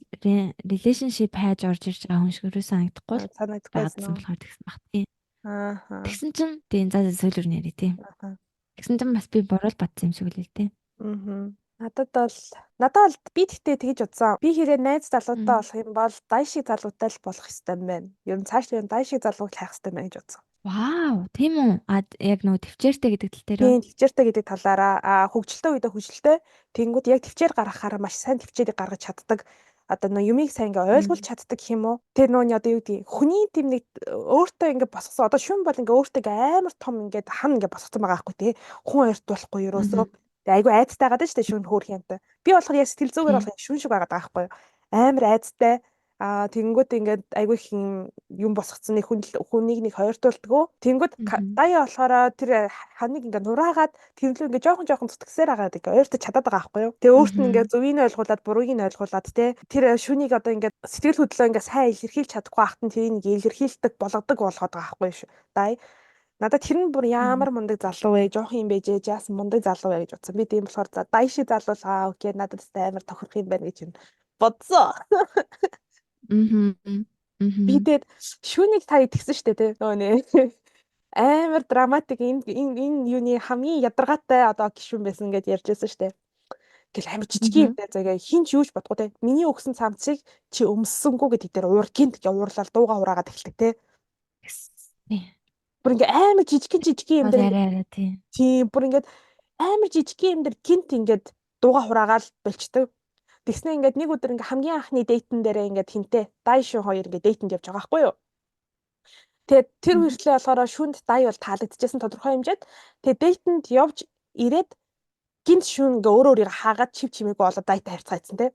Speaker 2: relationship хайж орж ирж байгаа хүн шиг ерөөсөө санагдахгүй л
Speaker 1: Санагдахгүй байсан
Speaker 2: байгаадсан
Speaker 1: уу?
Speaker 2: болохоор тэгсэн баг тийм.
Speaker 1: Ааха.
Speaker 2: Тэгсэн чинь тийм сүүлүр нэрээ тийм. Тэгсэн чинь бас би буруу л батсан юм шиг үлээ тийм.
Speaker 1: Надад бол би тэгтээ тэгж утсан. Би хэрэг найз залуутай болох юм бол дай шиг залуутай л болох хэвээр байна. Ер нь цааш дай шиг залууг хайх хэвээр байна гэж утсан.
Speaker 2: Вау, тийм үү? Яг нөгөө төвчээртэй гэдэг тал дээр.
Speaker 1: Тийм, төвчээртэй гэдэг талаараа хөгжилтэй үедээ хөгжилтэй. Тэнгүүд яг төвчээр гаргахаараа маш сайн төвчээрийг гаргаж чаддаг. Одоо нөө юмыг сайн ингээ ойлгуулж чаддаг гэх юм уу? Тэр нөөний одоо юу гэдэг хүний тийм нэг өөртөө ингээ босгосон. Одоо шүн бол ингээ өөртөө амар том ингээ хан ингээ босгосон байгаа байхгүй тий. Хүн хоёрт болохгүй ерөөсөө. Тэгээ айгу айцтай гадаг штэ шүн хөөх юмтай. Би болохоор яг сэтгэл зүгээр болох шүн шиг байгаа байхгүй юу? Амар айцтай. Тэгэнгүүт ингээд айгүй их юм босгоцсон нэг хүнийг нэг хоёртуулдгөө. Тэгэнгүүт даяа болохоор тэр ханыг ингээд нураагаад тэрнлүү ингээд жоохон зүтгэсээр агаад ингээд ойртож чадаад байгаа байхгүй юу. Тэгээ өөрт нь ингээд зөвийг нь ойлгуулад бурууг нь ойлгуулад те тэр шүнийг одоо ингээд сэтгэл хөдлөө ингээд сайн илэрхийлж чадахгүй ахт нь тэрийг илэрхийлдэг болгодог болгоод байгаа байхгүй юу. Дай надад тэр нь бүр ямар мундаг залуу вэ? Жоох юм байжээ. Жаас мундаг залуу вэ гэж утсан. Би тийм болохоор за дай шиг залуу окей надад амар тохирох юм байна гэж бодсон. Би тэгээд шүүнийг та итгэсэн штэ тий. Нөгөө амар драматик энэ юуны хамгийн ядаргаатай одоо гишүүн байсан гэдээ ярьж байсан штэ. Гэл амар жижигхэн юм даа заяа хин ч юуж бодгоо тий. Миний өгсөн цамцыг чи өмссөнгүү гэдэг дээр гинт уурлал дууга ураагаад эхэлдэг тий. Бүр ингээ амар жижигхэн юм дээр тий. Бүр ингээ амар жижигхэн юм дээр гинт ингээ дууга хураагаал болчдөг. Тэгснэ ингээд нэг өдөр ингээ хамгийн анхны дейтэн дээрээ ингээд хинтээ Дайшин хоёр ингээ дейтэнд явж байгаа байхгүй юу. Тэгээд тэр хүртлээ болохоор шүнд дай бол таалагдчихсан тодорхой хэмжээд тэгээд дейтэнд явж ирээд гинт шүн ингээ өөрийгөө хаагаад чив чимээгүй болоод дайтай харьцаацсан тий.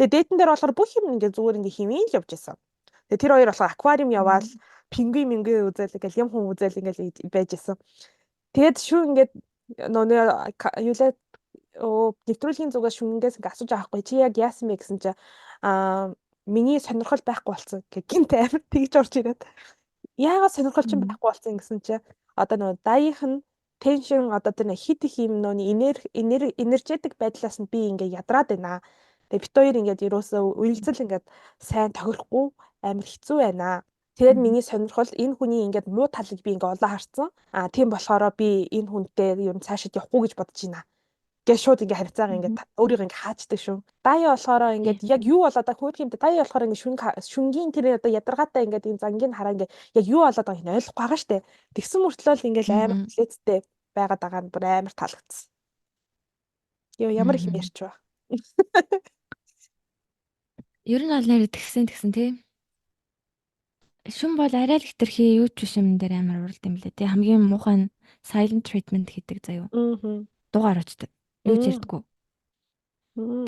Speaker 1: Тэгээд дейтэн дээр болохоор бүх юм ингээ зүгээр ингээ химийн л явж исэн. Тэгээд тэр хоёр болохоор аквариум яваал пингвин үзэл ингээл юм хүн үзэл ингээл байж исэн. Тэгээд шүн ингээ нөө юулаа нэвтрүүлгийн зүгээс шүнгээс ингээ асууж байгаа хгүй чи яг яасан бэ гэсэн чи миний сонирхол байхгүй болсон гинт амар тэгж орж ирээд яагаад сонирхол чинь байхгүй болсон гэсэн чи одоо нөгөө дайх нь теншн одоо тэр хит их юм нөөний энержетик байдлаас нь би ингээ ядраад байна. Тэгээ бит хоёр ингээд ерөөсөө үйлцэл ингээд сайн тохирохгүй амар хэцүү байна. Тэгээд миний сонирхол энэ хүний ингээд муу талыг би ингээ олоо харсан. Тийм болохоор би энэ хүнтэй ер нь цаашид явахгүй гэж бодож байна. Гэ шууд ингээ харьцаагаа ингээ өөрийгөө ингээ хаачдаг шүү. Дая болохоор ингээ яг юу болоод байгаа хөөдг юмтай дая болохоор ингээ шүнгийн тэр одоо ядаргаатай ингээ энэ зангийн хараа ингээ яг юу болоод байгааг нь ойлгохгүй байгаа штэ. Тэгсэн мөртлөө л ингээ амар хүлээцтэй байгаад байгаа нь бүр амар таалагдсан. Ямар их ярьч ба.
Speaker 2: Ер нь бол нэр тэгсэн тий. Шүн бол арай л хитрхи юу ч биш юм дээр амар уралд юм лээ тий. Хамгийн муухай нь silent treatment хийдэг заяа. Дугаар очдог. Юу ч ярьдаггүй.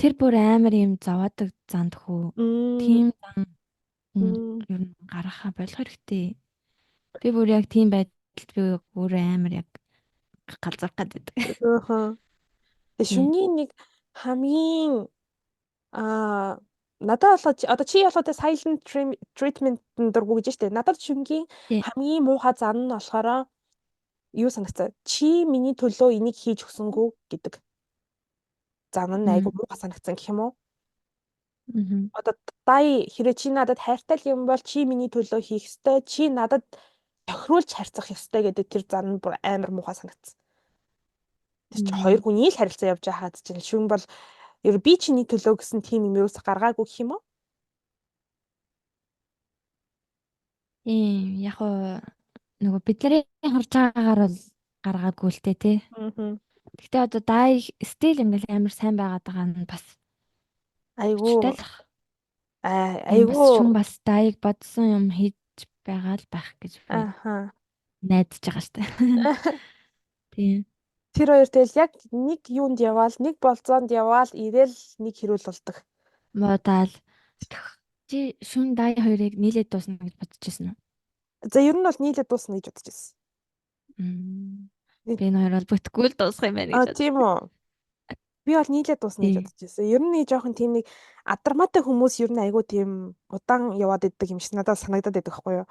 Speaker 2: Тэр бүр амар юм заваадаг занд хөө. Тийм зан ер нь гаргахаа болох хэрэгтэй. Би бүр яг тийм байдалд би бүр амар яг галзуурах гэдэг.
Speaker 1: Шүнгийн нэг хамгийн надад болоод одоо чи болоод silent treatment дургу гэж штэ. Надад шүнгийн хамгийн муухай зан нь болохоор юу санагцаа. Чи миний төлөө энийг хийж өгсөнгүү гэдэг. Зам нь айгу муухай санагцсан гэх юм уу? Одоо дай хэрэг чи надад хайртай юм бол чи миний төлөө хийх ёстой. Чи надад тохируулж харьцах ёстой гэдэг тэр зам нь бүр амар муухай санагцсан. Тэр чи хоёр хүний л харилцаа явж байхад чинь шүн бол ер би чиний төлөө гэсэн тийм юм юус гаргаагүй гэх юм уу?
Speaker 2: Яг нөгөө бидний харж байгаагаар бол гаргаагүй л дээ тий. Гэтэ одоо дай стил ингээл амар сайн байгаад байгаа нь бас
Speaker 1: айгуу
Speaker 2: шүн бас дайг бодсон юм хийж байгаа л байх гэж найдаж байгаа штэ. Тийм.
Speaker 1: Тэр хоёр тэгэл яг нэг юунд яваал, нэг болцоонд яваал, ирээл нэг хэрүүл болдог.
Speaker 2: Муудаал. Чи шүн дай хоёрыг нийлээд дуусна гэж бодож байсан уу?
Speaker 1: За ер нь бол нийлээд дуусна гэж бодож байсан.
Speaker 2: Би энэ хоёр бол бүтггүй л дуусах юм байна гэж.
Speaker 1: Тийм үү. Би бол нийлээд дуусна гэж
Speaker 2: Тий.
Speaker 1: бодож байсан. Ер нь жоохон тийм нэг адармаатай хүмүүс ер нь айгүй тийм удаан яваад идэг юм шиг надад санагдаад байдаг байхгүй юу?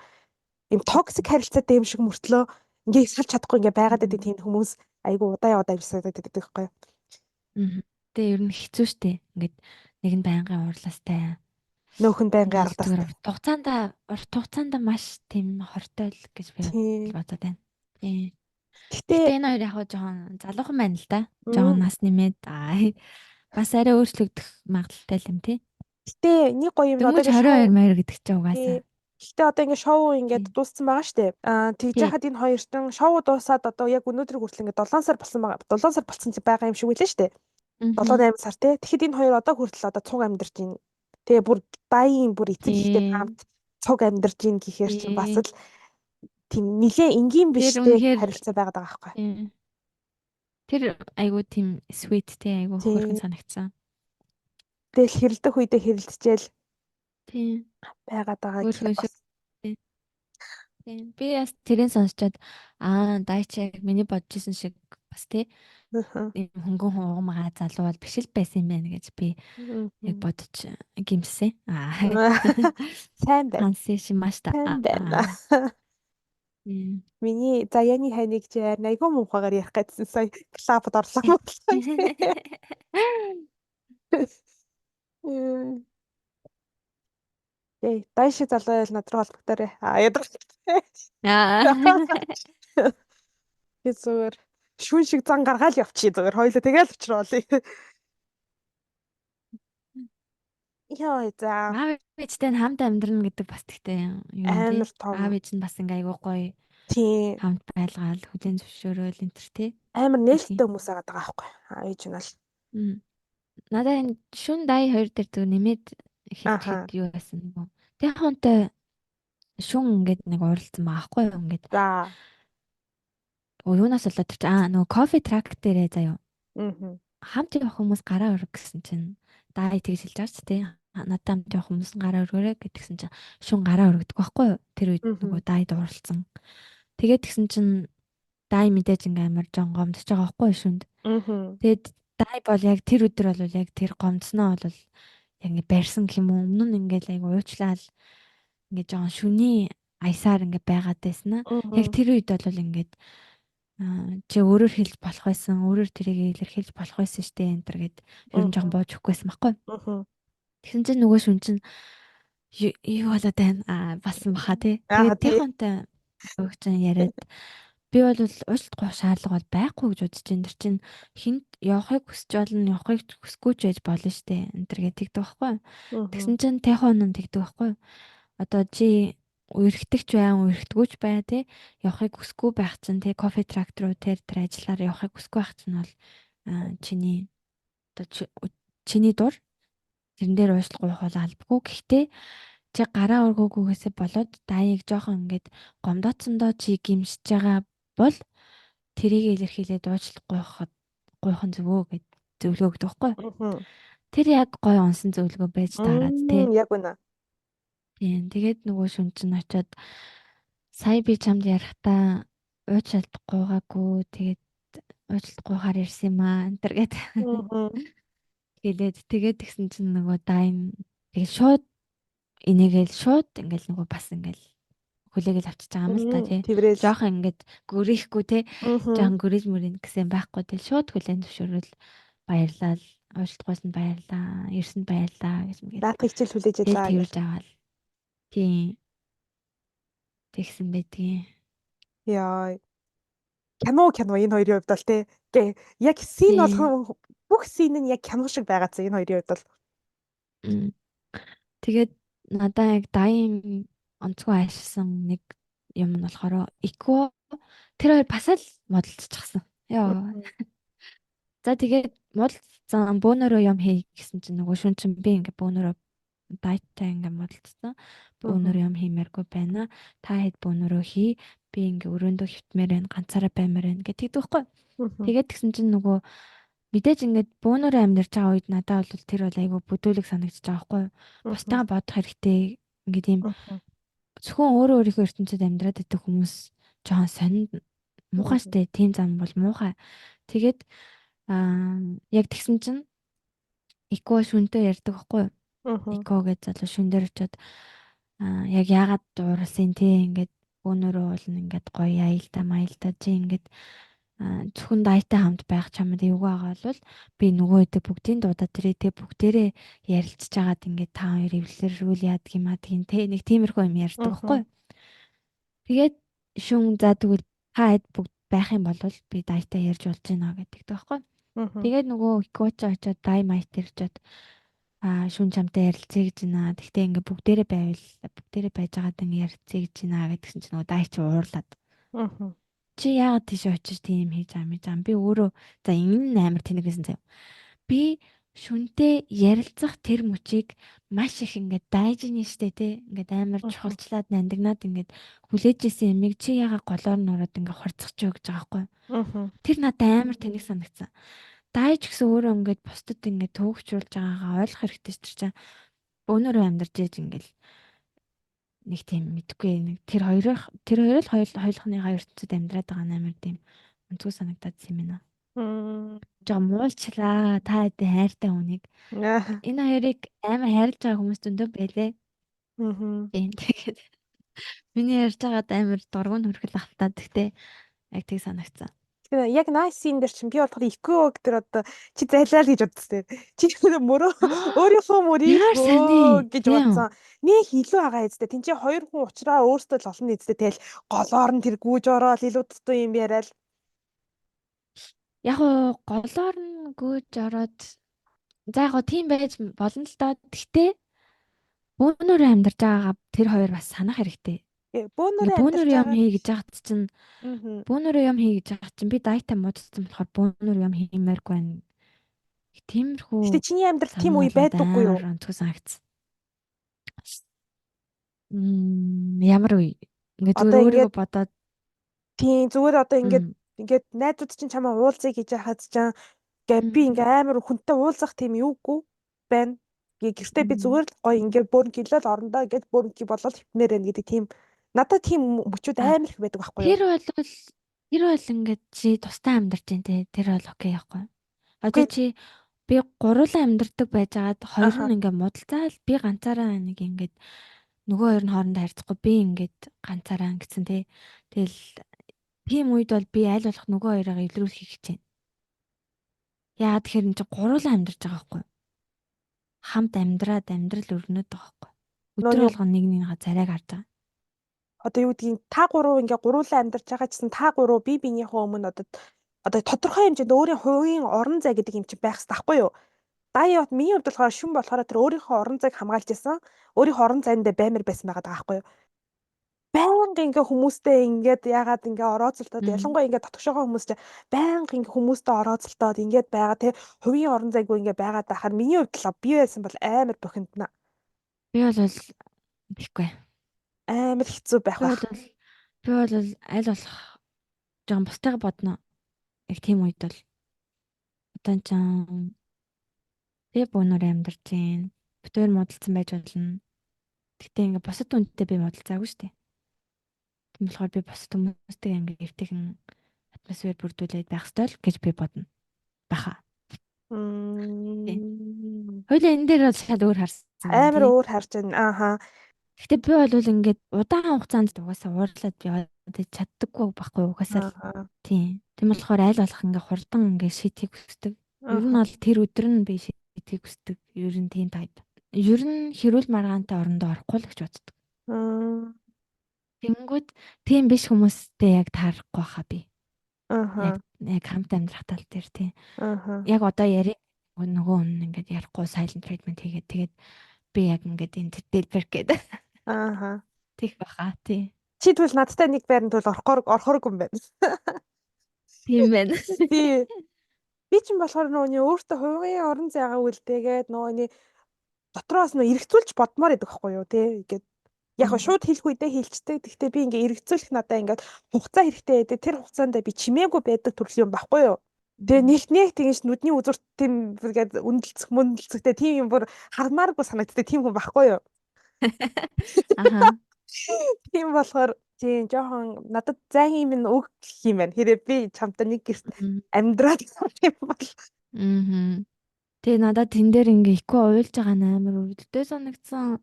Speaker 1: Им токсик харилцаатай юм шиг мөртлөө ингээ салж чадахгүй ингээ байгаад идэг тийм хүмүүс айгүй удаа яваад амьсаад идэг байхгүй юу?
Speaker 2: Мгм. Тэгээ ер нь хэцүү шттэ. Ингээд нэг нь байнгын уурластай.
Speaker 1: Нөөхөн байнгын
Speaker 2: Нэг зүгээр
Speaker 1: аргадастай.
Speaker 2: урт хугацаанд маш тийм хортой л гэж би
Speaker 1: Тийм.
Speaker 2: бодод байна. Тий.
Speaker 1: Гэтэ
Speaker 2: Гэтэ энэ хоёр яг хаа жоохон залуухан байна л да. Жоохон
Speaker 1: мм,
Speaker 2: нас нэмээд бас арай өөрчлөгдөх магадaltaй л юм тий.
Speaker 1: гэтэ нэг гоё юм одоо
Speaker 2: Дөнгөж
Speaker 1: ингээ
Speaker 2: 22
Speaker 1: шоу
Speaker 2: маяр гэдэг чинь
Speaker 1: тий.
Speaker 2: угаасаа.
Speaker 1: Гэтэ одоо ингээ шоу ингээд
Speaker 2: Тий.
Speaker 1: дууссан байгаа штэ. Тэгж
Speaker 2: Тий.
Speaker 1: яхад энэ хоёртон шоу дуусаад одоо яг өнөөдөр хүртэл ингээ 7 сар болсон байгаа. 7 сар болсон ч байгаа юм шиг үлээ штэ. 7
Speaker 2: Мгм.
Speaker 1: 8 сар тий. Тэгэхэд энэ хоёр одоо хүртэл одоо цуг амьдарч байна. Тэгээ бүр дайын бүр эцэг ихтэй
Speaker 2: Тий.
Speaker 1: хамт цуг амьдарч байна гэхээр чинь бас
Speaker 2: Тий.
Speaker 1: л тийм нилээ энгийн
Speaker 2: Тэр
Speaker 1: биштэй
Speaker 2: үнэхээр
Speaker 1: харилцаа байгаад байгаа байхгүй.
Speaker 2: тий. Тэр айгуу тийм sweet тий айгуу хөөрхөн
Speaker 1: Тий.
Speaker 2: санагдсан.
Speaker 1: Тэгэл хэрэлдэх үедээ хэрэлдэжэл
Speaker 2: Тий.
Speaker 1: байгаад байгаа гэхээр
Speaker 2: Хөөрхөн
Speaker 1: бас
Speaker 2: шүү. Тийм. Би бас тэрийг сонсчод дайчиг миний бодож исэн шиг бас тий
Speaker 1: мгм.
Speaker 2: ийм хөнгөн хугамгаа залуу бол биш л байсан юм байна гэж би яг
Speaker 1: Мгм.
Speaker 2: бодож гимссэн.
Speaker 1: Сайн байна.
Speaker 2: Хансын шин маш та.
Speaker 1: Сайн байна.
Speaker 2: Тийм.
Speaker 1: Миний заяаны хайныг чи айгүй муухайгаар ярих гэсэн сая клабд орлоо боллоо. Эй, дай шиг залуу ял над руу холбогдоорой. Ядрах.
Speaker 2: Аа.
Speaker 1: Би зүгээр шүүн шиг зан гаргаал явчих зүгээр. Хоёлоо тэгэл очроолъё. Яа за
Speaker 2: Аав ээжтэй нь хамт амьдрна гэдэг бас тэгтэй юу нэ тий.
Speaker 1: амар том.
Speaker 2: Аав ээж нь бас ингээ айгуу гоё
Speaker 1: Тийм.
Speaker 2: хамт байлгаал хүлэн зөвшөөрөөл энэ төр тий.
Speaker 1: Амар
Speaker 2: Хэлхий.
Speaker 1: нээлттэй хүмүүс байгаа даа байхгүй. Ээж нь бол.
Speaker 2: Надаа энэ шүн дай хоёр дээр зөв нэмээд хэлчихэд
Speaker 1: Аха.
Speaker 2: юу байсан нөгөө. Тэг хонтой шүн ингээд нэг уралцсан байгаа байхгүй юу ингээд.
Speaker 1: За.
Speaker 2: Юунаас болоод тэр чи нөгөө кофе трак дээрээ заяа.
Speaker 1: Мгм.
Speaker 2: Хамт явах хүмүүс гараа өрг гэсэн чинь дай тэгж хэлж байгаа ч тий. Надад хамт явах хүмүүс гараа өргөөрэй гэдгсэн чинь шүн гараа өргөдөг байхгүй юу. Тэр үед нөгөө дайд уралцсан. Тэгээд тэгсэн чинь дай мэдээж ингээм амар жон гомдож байгаа байхгүй юу шүнд.
Speaker 1: Мгм.
Speaker 2: Тэгээд дай бол яг тэр өдөр бол яг тэр гомдсноо бол яг ингээ барьсан гэх юм уу. Өмнө нь ингээл айгу уучлаал ингээ жоон шүний аясаар ингээ байгаад байснаа. Яг
Speaker 1: Мгм.
Speaker 2: тэр үед бол ингээд чи өөрөөр хэлж болох байсан, өөрөөр тэрийг илэрхийлж болох байсан штэ энэ төр гэд ер нь жоохон
Speaker 1: Мгм.
Speaker 2: боож өгөхгүйсэн баггүй.
Speaker 1: Мгм.
Speaker 2: Тэгсэн чинь нөгөө шүн чинь юу болоод байна басан баха тий.
Speaker 1: Аа
Speaker 2: Тэгээд
Speaker 1: тий.
Speaker 2: тихонтой өгч яриад би бол уучлах шаардлага бол байхгүй гэж бодож байна. Тэр чинь хинт явахыг хүсч болно, явахыг хүсэхгүй ч байж болно штэ. Энэ төр гэдэг байхгүй.
Speaker 1: Мгм.
Speaker 2: Тэгсэн чинь тайхан нь тэгдэг байхгүй. Одоо чи үерхтэгч бай, үерхтгүүч бай тий. Явахыг хүсэхгүй байх чинь тий кофе трактор руу тэр ажиллаар явахыг хүсэхгүй байх чинь бол чиний одоо чиний дур тэрэн дээр уушлах уух бол албагүй. Гэхдээ чи гараа өргөөгүйгээсээ болоод даяг жоохон ингээд гомдоцсондоо чи гимшиж байгаа бол тэрийг илэрхийлээд гуйхан зөвөө гэд зөвлөгөө өгдөг байхгүй.
Speaker 1: Мгм.
Speaker 2: Тэр яг гой онсон зөвлөгөө байж таарад тий.
Speaker 1: Яг үнэ.
Speaker 2: Тийм. Тэгээд нөгөө шүн чинь очиод сая би чамд ярихдаа ууч алдахгүйгаагүй тэгээд уучлалтгүйгээр ирсэн юм аа энэ төр гээд
Speaker 1: Мгм.
Speaker 2: хэлээд тэгээд тэгсэн чинь нөгөө дайн тэгээд шууд энийгээл шууд ингээл нөгөө бас ингээл хүлээгээл авчиж байгаа юм л та тий.
Speaker 1: Тэврэл.
Speaker 2: Жохон ингээд гөрөхгүй те.
Speaker 1: Мгм.
Speaker 2: Жохон гөрөж мөрийн гэсэн байхгүй те. Шууд хүлээн зөвшөөрөл баярлал. Уучлалтгүйс нь баярлаа. Ирсэнд баярлаа гэж мэгэл.
Speaker 1: Наадах хичээл хүлээж
Speaker 2: Тэгэл
Speaker 1: ялаа
Speaker 2: тэрвэрж
Speaker 1: гэл.
Speaker 2: аваад тийм тэгсэн байдгийн.
Speaker 1: Яа. Кино энэ хоёрын хувьд бол тий. Гэ яг син
Speaker 2: Тийм.
Speaker 1: болгон бүх син нь яг кино шиг байгаадсан энэ хоёрын хувьд бол.
Speaker 2: М. Тэгээд надаа яг дайын онцгой ашигласан нэг юм нь болохоор Eco тэр хоёр бас л модалцчихсан. Яа.
Speaker 1: Мгм.
Speaker 2: За тэгээд модалцсан бөөнөрөө юм хий гэсэн чинь нөгөө шүн чинь би ингээ бөөнөрөө дайттай ингээ модалцсан. Бөөнөр юм хиймээргүй байна. Та хэд бөөнөрөө хий. Би ингээ өрөөндөө хөвтмээр байна. Ганцаараа баймаар байна гэдэг тэгэхгүй.
Speaker 1: Мгм.
Speaker 2: Тэгээд тэгсэн чинь нөгөө мэдээж ингээд бөөнөрөө амьдарч байгаа үед надад бол тэр бол айгүй бүдүүлэг санагдчих байгаа байхгүй юу.
Speaker 1: Мгм.
Speaker 2: Бусдаа бодох хэрэгтэй ингээд юм
Speaker 1: Мгм.
Speaker 2: зөвхөн өөрөө өөрийнхөө ертөнцид амьдраад байдаг хүмүүс жоохон сонинд муухай
Speaker 1: Мгм.
Speaker 2: штэ тийм зам бол муухай. Тэгээд Аа яг тэгсэн чинь Ико шүнтэй ярьдаг байхгүй юу?
Speaker 1: Аа.
Speaker 2: Ико гэж залуу шүн дээр очиод яг яагаад дууралсан тий ингээд өнөөрөө болно ингээд гоё аялда маялда чи ингээд зөвхөн дайтай хамт байх чамд эвгүй байгаа бол би нөгөө хэдэг бүгдийн дуудаад тэрээ тэг бүгдээрээ ярилцж агаад ингээд та хоёр эвлэрүүл яадаг юм аа тийм тий нэг тиймэрхүү юм ярьдаг байхгүй
Speaker 1: Аа.
Speaker 2: юу? Тэгээд шүн за тэгвэл та хэд бүгд байх юм бол би дайтай ярьж болж байна гэдэг байхгүй юу?
Speaker 1: Аа.
Speaker 2: Тэгээд нөгөө Икочо очиод дай майт ирчээд шүн чамтай ярилцъя гэж байна. Тэгтээ ингээ бүгдээрээ байвал бүгдээрээ байж байгаад ингээ ярилцъя гэж байна гэдгсэн чинь нөгөө дай чи уурлаад.
Speaker 1: Аа.
Speaker 2: Чи яагаад тийш очиж тийм хийж байгаа юм бэ? Би өөрөө за энэ нь амар тэнэгсэн заяа. Би шүнтэй ярилцах тэр мөчийг маш их ингээд дайжин штэ тий. Ингээд амар чухалчлаад нандинаад ингээд хүлээж исэн юмыг чи яагаад голоор нь ороод ингээд хорцох ч гэж байгаа байхгүй.
Speaker 1: Аа.
Speaker 2: Тэр надад амар тэнэг санагдсан. Дааж гэсэн өөрөө ингээд бусдад ингээд төвөгчүүлж байгаагаа ойлгох хэрэгтэй ч чинь өнөөрөө амьдарч ийж ингээд нэг тийм мэдгүй нэг тэр хоёр л хоёулахныхаа ертөнцид амьдраад байгаа нээр тийм өнцгөө санагдаад юм байна. Жоо муулчлаа та хэдийн хайртай хүнийг.
Speaker 1: Аа.
Speaker 2: Энэ хоёрыг амар хайрлаж байгаа хүмүүс зөндөө байлээ.
Speaker 1: Аа.
Speaker 2: Тэгээд миний ярьж байгаад амар дургуун хөргөл автаа гэхдээ яг тийг санагцсан.
Speaker 1: Тэгээ яг nice scene дээр чинь би болохоор eco гэдэг одоо чи зайлаа л гэж бодсон. Чи мөрөө өөрийнхөө
Speaker 2: Яар
Speaker 1: мөрийнхөө
Speaker 2: саний
Speaker 1: гэж
Speaker 2: тийм.
Speaker 1: бодсон. Нэг илүү байгаа эзтэй. Тин чи хоёр хүн уулзраа өөртөө л олон эзтэй тэгэл голоор нь тэр гүүж ороод илүү дутуу юм яриад.
Speaker 2: Яг гоо голоор нь гүйж ороод за яг гоо тийм байж болно л доо. Гэхдээ бөөнөрөө амьдарч байгаагаа тэр хоёр бас санах хэрэгтэй.
Speaker 1: Бөөнөрөө
Speaker 2: Бөөнөр
Speaker 1: амьдарч
Speaker 2: юм
Speaker 1: байгаа.
Speaker 2: хий гэж яхад чинь
Speaker 1: Аа.
Speaker 2: бөөнөр юм хий гэж яхад чинь би дайта муудсан болохоор бөөнөр юм хиймээргүй байна. Тиймэрхүү
Speaker 1: Гэтэ чиний амьдрал тийм үе
Speaker 2: сануулаад
Speaker 1: байдаггүй юу?
Speaker 2: амар онцгой санагдсан. Ямар үе? Ингээ
Speaker 1: Одоо
Speaker 2: зүгээр өөрийгөө
Speaker 1: ингээд
Speaker 2: бодоод
Speaker 1: тийм зүгээр одоо
Speaker 2: м,
Speaker 1: ингээд найзууд чинь чамаа уулзъя гэж яхад чинь ингээд би
Speaker 2: м,
Speaker 1: ингээ амар хүнтэй уулзах тийм юугүй байна. Гэртээ би
Speaker 2: м.
Speaker 1: зүгээр л гоё ингээд бүр гэлэл орондоо ингээд бүр болол хипнэр байна гэдэг тийм надад тийм мөчүүд
Speaker 2: А
Speaker 1: амар их байдаг байхгүй юу?
Speaker 2: тэр бол ингээд чи тустай амьдарч дээ те. Тэр бол окей яахгүй. Одоо
Speaker 1: Үгүй
Speaker 2: чи би гурлаа амьдардаг байжгаад хоёр
Speaker 1: аха
Speaker 2: нь ингээ муудалцаал би ганцаараа нэг ингээд нөгөө хоёр нь хоорондоо харьцахгүй би ингээд ганцаараа гэсэн те. Тэгэл тийм үед бол би аль болох нөгөө хоёроо илрүүлэхийг хичээнэ. Яагаад тэгэхээр энэ чи гурлаа амьдарч байгаа байхгүй. Хамт амьдраад амьдрал өрнөд байгаа байхгүй. Өдөр
Speaker 1: нөөний
Speaker 2: болгоо нэг нэгнийхээ царайг харж байгаа.
Speaker 1: одоо юу гэдгийг та гурав ингээ гуруулаа амьдарч байгаа гэсэн та гурав бие биенийхөө өмнө одоо тодорхой хэмжээнд өөрийн хувийн орон зай гэдэг юм чинь байх хэрэгтэй байхгүй юу? Дайот миний хувьд болохоор шүн болохоор тэр өөрийнхөө орон зайг хамгаалж исэн. Өөрийнхөө орон зайд баймир байсан байгаа байхгүй юу? Байнга ингээ хүмүүстэй ингээд яагаад ингээ орооцолтоод
Speaker 2: Мм.
Speaker 1: ялангуяа ингээ татгшоогоо хүмүүс чинь байнга ингээ хүмүүстэй орооцолтоод ингээд байгаа те хувийн орон зайгүй ингээ байгаад байхаар миний хувьд л би байсан бол амар бухимдана.
Speaker 2: Би бол тэгэхгүй.
Speaker 1: Амар хэцүү байх
Speaker 2: Би
Speaker 1: бах.
Speaker 2: бол би бол аль болох жоон бустайгаа бодно. Яг тийм үед бол одоо ч би бөөнөр амьдарч байна. Битээр модалцсан байж болно. Гэтэ ингээ бусад хүнтэй би модалцаагүй шүү дээ. Тийм болохоор би бусад хүмүүстэй ингээ эвтэйхэн атмосфер бүрдүүлээд байх ёстой л гэж би бодно. Баха. Тий. Хоёлаа энэ дээр бол шал өөр харсан байна
Speaker 1: Амар
Speaker 2: тий.
Speaker 1: өөр харж байна. Ааха.
Speaker 2: Гэтэ би бол ингээд удаан хугацаанд угаасаа уурлаад би одоо чаддаггүй байхгүй угаасаа л
Speaker 1: Ааха.
Speaker 2: тийм. Тийм болохоор аль болох ингээд хурдан ингээд шийдхийг хүсдэг. Ер нь
Speaker 1: Ааха.
Speaker 2: бол тэр өдөр нь би шийдхийг хүсдэг. Ер нь тийм тайп. Ер нь хэрүүл маргаантай орондоо орохгүй л гэж боддог. Тэнгүүд тийм биш хүмүүстэй яг таарахгүй хаа би.
Speaker 1: Ааха.
Speaker 2: Яг хамт амьдрах тал дээр тийм.
Speaker 1: Ааха.
Speaker 2: Яг одоо яриг нөгөө хүн ингээд ярихгүй silent treatment хийгээд тэгээд би яг ингээд энэ дэлбэр гээд
Speaker 1: Ааха.
Speaker 2: тийх баха тий.
Speaker 1: Чи тэгвэл надтай нэг байранд бол орохоор юм байна.
Speaker 2: Тийм байна.
Speaker 1: Би би ч юм болохоор нөгөөний өөртөө хувийн орон зайгаа үлдээгээд нөгөөний дотроос нөө эргцүүлж бодмоор байдаг байхгүй юу те ингээд яг нь шууд хэлэх үедээ хэлцдэг. Гэхдээ би ингээ эргцүүлэх надаа ингээд хугацаа хэрэгтэй байдаг. Тэр хугацаанд би чимээгүй байдаг төрлийн юм байхгүй юу? Тэгээ нэг тэгэж нүдний үзүүрт тийм ингээд мөндөлцөхтэй тийм юм бүр хармааргүй санагддаг тийм хүн байхгүй юу?
Speaker 2: Аха.
Speaker 1: Тийм болохоор Тийм жоохон надад зайн юм үг гэх юм байна. Хэрэг би чамтай нэг гэрт
Speaker 2: Мгм.
Speaker 1: амьдраад юм бол.
Speaker 2: Мгм. Тэгээ надад тэн дээр ингээ ихгүй уйлж байгаа нь амар өвдөлтөө санагдсан.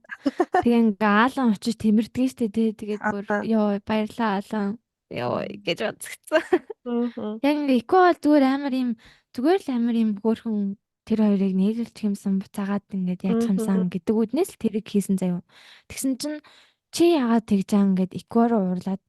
Speaker 2: Тэгээ ингээ аалан очиж тэмэрдгээ штэ тий. Тэгээд бүр
Speaker 1: Аа.
Speaker 2: ёо баярлаа аалан. Ёо гэж бодчихсон.
Speaker 1: Мгм.
Speaker 2: Яг ингээ ихгүй бол зүгээр амар юм зүгээр л амар юм хөөрхөн тэр хоёрыг нийлүүлчих юмсан буцаагаад ингээд яачих
Speaker 1: Мгм.
Speaker 2: юмсан гэдэг үднээс л тэрийг хийсэн заяа. Тэгсэн чинь чи яагаад тэгж байгаа ингээд иквароо уурлаад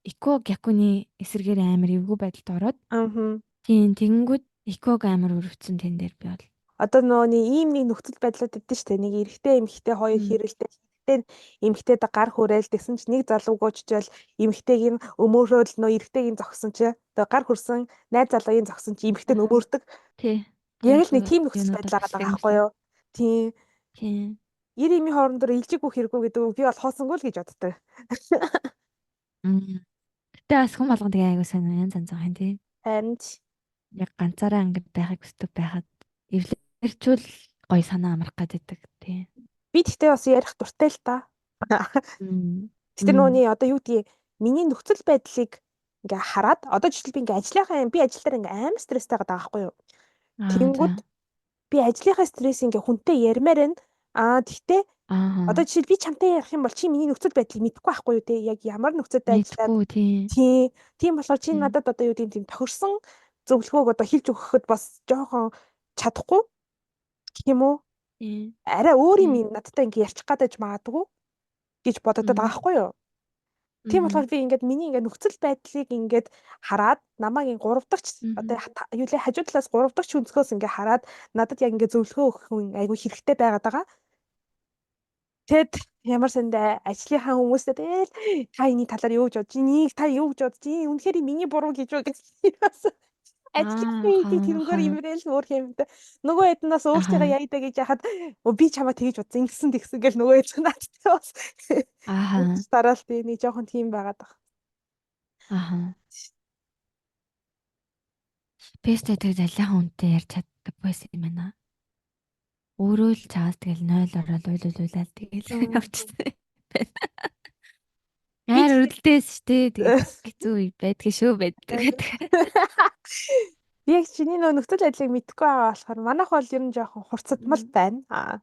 Speaker 2: икво гякуны эсрэгээр амар эвгүй байдалд ороод
Speaker 1: Мгм.
Speaker 2: тийм тэгэнгүүт иквог амар өрөвцөн тэн дээр би бол.
Speaker 1: Одоо нөгөө ийм нэг нөхцөл байдлууд өгдөн штэ. Нэг эрэгтэй эмэгтэй хоёр
Speaker 2: Мм.
Speaker 1: хэрэлдэж эрэгтэй эмэгтэйд гар хүрээл тэгсэн чинь нэг залуугуучжэл эмэгтэйг нь өмөөрөөл нөө эрэгтэйг нь зогсон чи одоо гар хүрсэн найз залуугийн зогсон чи эмэгтэй нь
Speaker 2: Аха.
Speaker 1: өмөөрдөг.
Speaker 2: Тий.
Speaker 1: Яг
Speaker 2: Тий
Speaker 1: л нэг тийм нөхцөл
Speaker 2: юунууд
Speaker 1: байдал байгаа
Speaker 2: болчихлоо юм
Speaker 1: байхгүй
Speaker 2: лээ.
Speaker 1: юу? Тийм.
Speaker 2: Тийм.
Speaker 1: 90 эмийн хоорондоор илжиггүй хэрэггүй гэдэг үг би бол хоосонгүй л гэж боддог.
Speaker 2: Мм. Гэтэ бас хүн болгон тэгээ айгуу сайн янз янз байгаа юм тий.
Speaker 1: Харин ч
Speaker 2: Яг ганцаараа ингээд байхыг хүсдэг байхад эвлэрчүүл гоё санаа амрах гэдэг тий.
Speaker 1: би тэгтээ бас ярих дуртай л та.
Speaker 2: Мм.
Speaker 1: Гэтэ
Speaker 2: Мм.
Speaker 1: нөгөөний одоо юу гэдгийг миний нөхцөл байдлыг ингээ хараад одоо жишээл би ингээ ажлынхаа би ажил дээр ингээ амар стресстэй байгаа байхгүй юу.
Speaker 2: Аа за.
Speaker 1: Тэнгүүд би ажлынхаа стресс ингээ хүнтэй ярмаар байна. Тэгтээ одоо
Speaker 2: Аа.
Speaker 1: жишээл би чамтай ярих юм бол чи миний нөхцөл байдлыг мэдэхгүй байхгүй юу те. Яг ямар нөхцөлтэй ажиллаад
Speaker 2: Мэдгүй тий.
Speaker 1: тийм болохоор чи
Speaker 2: Тий.
Speaker 1: надад одоо юу гэдэг тийм тохирсон зөвлөгөөг одоо хэлж өгөхөд бас жоохон чадахгүй гэх юм уу?
Speaker 2: Тий.
Speaker 1: Арай өөр юм
Speaker 2: Тий.
Speaker 1: надтай ингээ ярьчих гадаж магадгүй гэж бодогдод байгаа
Speaker 2: Мм.
Speaker 1: байхгүй юу? Тийм
Speaker 2: Мм.
Speaker 1: болохоор би ингээд миний ингээд нөхцөл байдлыг ингээд хараад намайг ин 3 дахь одоо
Speaker 2: Мм.
Speaker 1: юу лээ хажуу талаас 3 дахь өнцгөөс ингээд хараад надад яг ингээд зөвлөгөө өгөх хүн айгүй хэрэгтэй байгаад байгаа. Тэгэд ямар сандаа ажлынхаа хүмүүстэй тэгэл та энэ талаар юу гэж бодож байна? Энийг та юу гэж бодож байна? Үнэхээр миний буруу гэж үү гэж ажлынхаа
Speaker 2: Ааха.
Speaker 1: эдийн тэрнгээр
Speaker 2: Аха.
Speaker 1: имрэйл өөр юмтай. Нөгөө хэд нас өөртөө
Speaker 2: Аха.
Speaker 1: яйдаа гэж яхад би чамаа тэгэж бодсон ингэсэн тэгсэн гэл нөгөө хэд наадтай бас.
Speaker 2: Аха.
Speaker 1: Дараалт нэг жоохон тийм байгаад байгаа.
Speaker 2: Аха. Пэстэй тэгж алиахан үнтэй ярьж чаддаг байсан юм байна. Өөрөө л чаас тэгэл 0 ороод уйлуулаад тэгэл явчихсан.
Speaker 1: Би
Speaker 2: Яар өрөлдөөс штэ тэгээд хэцүү үе байдг шүү байдаг
Speaker 1: тэгээд
Speaker 2: гэдэг.
Speaker 1: би яг чиний нөхцөл байдлыг мэдэхгүй байгаа болохоор манайх бол ер нь жоохон хурцтмал байна.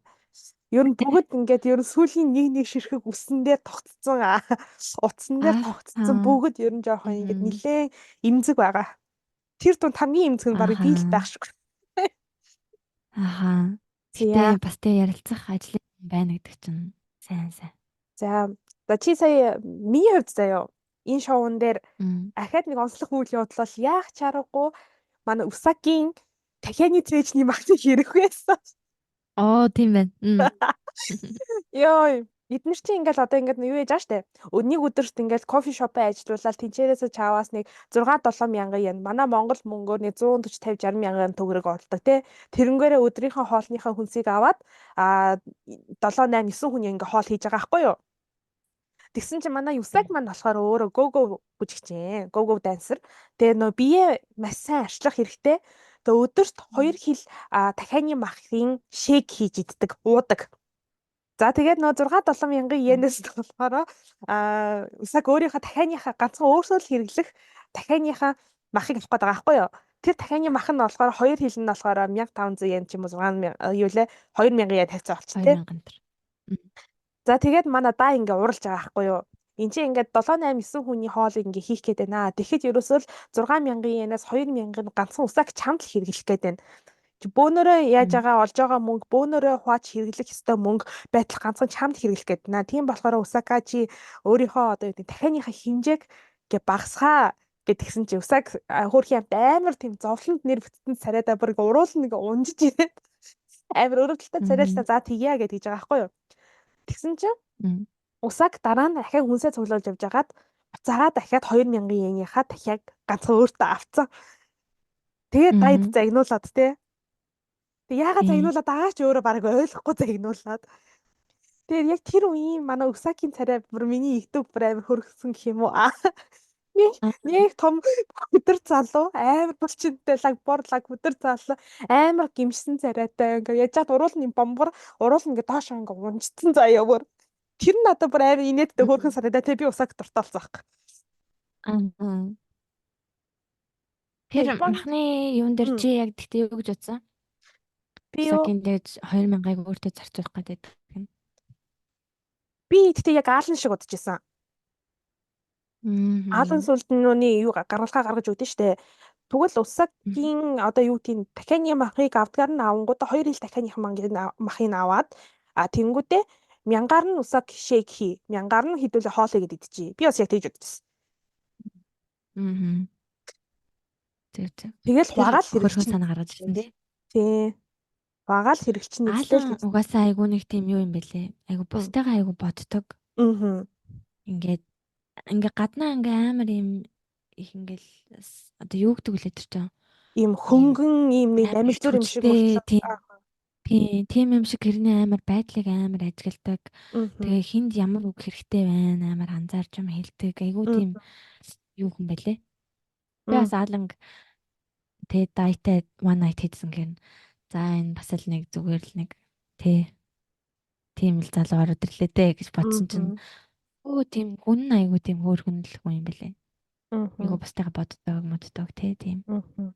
Speaker 1: Ер нь бүгд ингээд ер нь сүүлийн нэг ширхэг үсэн дээр тогтцсон. Утсан дээр тогтцсон
Speaker 2: Ааха.
Speaker 1: бүгд ер нь жоохон ингээд
Speaker 2: Мгм.
Speaker 1: нилээн эмзэг байгаа. Тэр дунд хамгийн эмзэг нь барыг би л байх
Speaker 2: Ааха.
Speaker 1: шиг.
Speaker 2: Ааха.
Speaker 1: За
Speaker 2: Гэтэ бас тэг ярилцах ажлын хүн байна гэдэг чинь сайн сайн.
Speaker 1: за чи сая миний хувьд заяа энэ шоун дээр
Speaker 2: Мм.
Speaker 1: ахаад нэг онцлог үйл явдлал яах чаргагүй манай Усагийн дахианы трэжний магныг хэрэг байсан.
Speaker 2: Оо тийм байна. Мм.
Speaker 1: Йой. Эднэр чинь ингээл одоо ингээд юу яж байгаа штэ. Өдний өдөрт ингээл кофе шопоо ажилуулаад тэнцээрээс чаваас нэг 6-7 мянган yen. Манай Монгол мөнгөөр нэг 140 50 60 мянган төгрөг олдог тий. Тэрнгээрээ өдрийнхөө хоолныхаа хүнсийг аваад 7 8 9 хүний ингээ хоол хийж байгаа байхгүй юу? Тэгсэн чинь манай Юсаг маань болохоор өөрөө go бүжигчин. Go dancer. Тэгээ нөө бие маш сайн арчлах хэрэгтэй. Тэгээ өдөрт 2 хил дахианы махын шейк хийж иддэг, уудаг. За тэгээд нөө 6 7 мянган йенээс болохоор Усаг өөрийнхөө дахианыхаа ганцхан өөрсөө л хэрэглэх дахианыхаа махыг авах гээд байгаа байхгүй юу? Тэр дахианы мах нь болохоор 2 хил нь болохоор 1500 yen ч юм уу 6000 юу лээ 2000 yen тавьцаа болчих тээ.
Speaker 2: 2000 төр.
Speaker 1: За тэгээд манай даа ингээ уралж байгаа байхгүй юу? Энд чинь ингээд 7 8 9 хүний хоолыг ингээ хийх гээд байна. Тэгэхэд ерөөсөө л 6 мянган yen-аас 2 мянган ганцхан усаг чамд л хэрэглэх гээд байна. Бөөнөрөө яаж
Speaker 2: Мм.
Speaker 1: байгаа олж байгаа мөнгө бөөнөрөө хувааж хэрэглэх ёстой мөнгө байтал ганцхан чамд хэрэглэх гээд байна. Тийм болохоор Усака чи өөрийнхөө одоо юу гэдэг дахианыхаа хинжээг гээ багасгаа гэдгсэн чи Усак хөөрхөн амт амар тийм зовлонд нэр бүтцэн царайдаа бүр уруулна нэг унжиж ирээд амар өрөвдөлтөй царайлтаа
Speaker 2: Мгм.
Speaker 1: за тэгье гэж хийж байгаа байхгүй юу. Тэгсэн чинь
Speaker 2: Мм.
Speaker 1: Усак дараа нь дахиад хүнсээ цуглуулж явж хагаад буцаагаад дахиад 2 мянган йенийхаа дахиад ганцхан өөртөө авцсан. Тэгээд дайд
Speaker 2: Мгм.
Speaker 1: загнуулаад те. Тэг яагаад
Speaker 2: Тий.
Speaker 1: загнуулаад байгаа ч өөрөө баг ойлгохгүй загнуулаад. Тэгээд яг тэр үеийн манай Усакийн царай бүр миний YouTube бүр амар хөргсөн гэх юм уу. Нэг
Speaker 2: Аа.
Speaker 1: нэг том өдөр залуу амар булчинтай лаг өдөр залуу амар гимшсэн царайтай ингээ яж чад уруулна юм бомбор уруулна ингээ доош ингээ унжцсан заяа бүр. Тэр нь надад бүр амар инээдтэй хөөрхөн
Speaker 2: Мгм.
Speaker 1: санагдаа те би усаг дуртай болсон байхгүй.
Speaker 2: Аа.
Speaker 1: Тэгээ
Speaker 2: Тэр
Speaker 1: Японд
Speaker 2: махны юун дээр
Speaker 1: м,
Speaker 2: чи яг тэгтээ юу гэж бодсон?
Speaker 1: би юу
Speaker 2: Усагийн дэж 2000-ыг өөртөө зарцуулах гэдэг юм.
Speaker 1: би тэгтээ яг Аалан шиг бодож исэн. Аалан
Speaker 2: Мгм.
Speaker 1: сүлднүүний юу гаргалгаа гаргаж өгдөн штэ. Тэгвэл усагийн одоо юу гэдэг нь дахианы махыг авдгаар нь авангуудаа хоёр ил дахианых махыг аваад тэнгүүтээ мянгаар нь усаг шейк хий. Мянгаар нь хідүүлээ хоол игээд идчихье. Би бас яг тэгж бодчихсон.
Speaker 2: Мгм. Зөв зөв.
Speaker 1: Тэгэл
Speaker 2: Тэр
Speaker 1: хугаал
Speaker 2: хөрхөн
Speaker 1: хэрэгчин
Speaker 2: санаа гаргаж ирсэн тий.
Speaker 1: тий. Хугаал хэрэгчин эзлээл
Speaker 2: Аалан
Speaker 1: гэж.
Speaker 2: угаасаа айгүй нэг тийм юу юм бэлээ. Айгүй бусдаагаа айгүй боддог.
Speaker 1: Аа.
Speaker 2: Ингээд ингээ гаднаа ингээ амар юм их ингээл одоо юу гэдэг үлээ тэр чинь
Speaker 1: Ийм
Speaker 2: ийм
Speaker 1: хөнгөн ийм нэг
Speaker 2: амар их
Speaker 1: намигдүр юм шиг
Speaker 2: хүчтэй
Speaker 1: мөртлөө.
Speaker 2: тийм тийм юм шиг гэрний амар байдлыг амар ажигладаг.
Speaker 1: Аа.
Speaker 2: Тэгээ хинд ямар үг хэрэгтэй байна амар анзаарч юм хэлдэг. Айгүй тийм
Speaker 1: Аа.
Speaker 2: юу юм бэлээ. Би
Speaker 1: Аа.
Speaker 2: бас Ааланг тэгээ дайтай one night хийдсэн гэн. За энэ бас л нэг зүгээр л нэг тий тийм л залуу ороод ирлээ дээ гэж бодсон чинь
Speaker 1: Аа.
Speaker 2: өө тийм гүн айгүй тийм хөөрхөн л хүн юм бэлээ.
Speaker 1: Аа.
Speaker 2: Айгүй бусдайгаа боддог моддог тий тийм.
Speaker 1: Аа.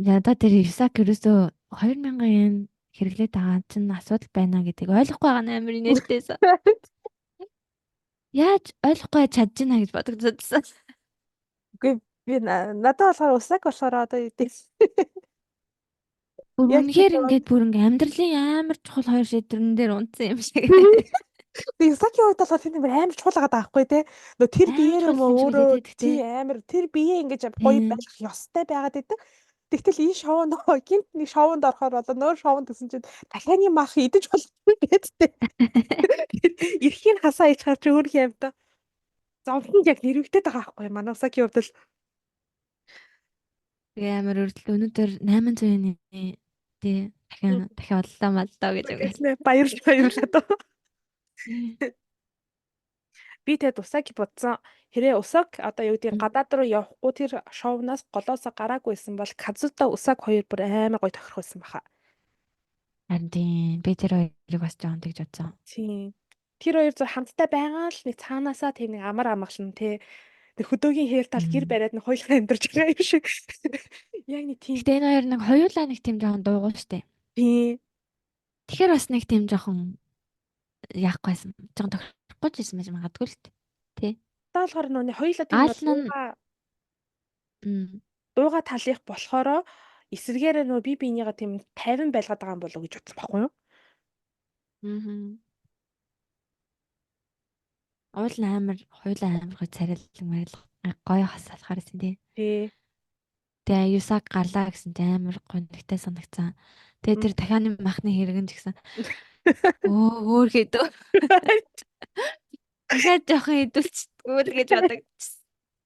Speaker 2: Ядаа тэр Исаак ерөөсөө 2000 yen хэрэглээд байгаа чинь асуудал байна гэдгийг ойлгохгүй байгаа нь амар инээдтэйс. Яаж ойлгохгүй чадж байна гэж бодогдсон.
Speaker 1: Үгүй би надад болохоор усаг болохоор одоо юу гэдэг
Speaker 2: Бүр
Speaker 1: яг тэр
Speaker 2: үнэхээр ингээд бүр ингээ амьдралын амар чухал хоёр шийдвэрэн дээр унтсан юм шиг.
Speaker 1: Исаакийн хувьд болохоор тэр нэмэр амар чуулгаад байгаа байхгүй тий. Нөө тэр
Speaker 2: Амар
Speaker 1: биеэр
Speaker 2: чухал
Speaker 1: юм уу
Speaker 2: юм шиг
Speaker 1: өөрөө
Speaker 2: лээ
Speaker 1: тий
Speaker 2: тэгтээ.
Speaker 1: амар тэр бие ингэж гоё
Speaker 2: Тийм.
Speaker 1: байх ёстой байгаад байдаг. Тэгтэл энэ шоу нөө гинт нэг шоунд орохоор болоо нөөр шоунд гэсэн чинь дахианы мах идэж болохгүй гэдтэй. Эрхийн хасаа ичхаар чи өөр юм да. Зовлон яг нэрвэгдээд байгаа байхгүй манай Исаакийн хувьд л
Speaker 2: Тэгээ амар өрдөл өнөөдөр 800 yen тий дахин оллоо маллаа гэж ингээл.
Speaker 1: баярлалаа.
Speaker 2: Тийм.
Speaker 1: Би тэгээд усаг бодсон. Хэрэг усаг одоо юу гэдэг гадаад руу явахгүй тэр шоунаас голоосоо гараагүйсэн бол Казута усаг хоёр бүр амар гоё тохирох байсан баха.
Speaker 2: Харин тийм би тэр хоёрыг бас жоон тэгж бодсон.
Speaker 1: Тийм. Тэр хоёр зөв хамтдаа байгаа л нэг цаанаасаа тийм нэг амар амгалан тий. Нэг хөдөөгийн хээр тал гэр бариад нэг хоёулаа амьдарч байгаа юм шиг. Яг нэг тийм.
Speaker 2: Гэтэ энэ хоёр нэг хоёулаа нэг тийм жоохон дуугуй штэ.
Speaker 1: Тийм.
Speaker 2: Тэгэхээр бас нэг тийм жоохон яахгүйсэн. Жоохон тохирохгүй ч байсан байж магадгүй л дээ. Тэ.
Speaker 1: Та болохоор нөөний хоёулаа тийм нэг
Speaker 2: Аална нь
Speaker 1: дууга талих болохоро эсэргээрээ нөө би бинийгаа тийм 50 байлгаад байгаа юм болов уу гэж бодсон байхгүй юу?
Speaker 2: мм уул амар хоёулаа амар гой царайлан марил гоё хасаалахаар байсан тий.
Speaker 1: Тий.
Speaker 2: Тэгээ Юсаг гарлаа гэсэн чинь амар гонхтой санагцсан. Тэгээ тэр дахианы махны хэрэгэн ч гэсэн өөр хэдөө дахиад жоохон хэдүүлчихгүй л гэж бодогдсон.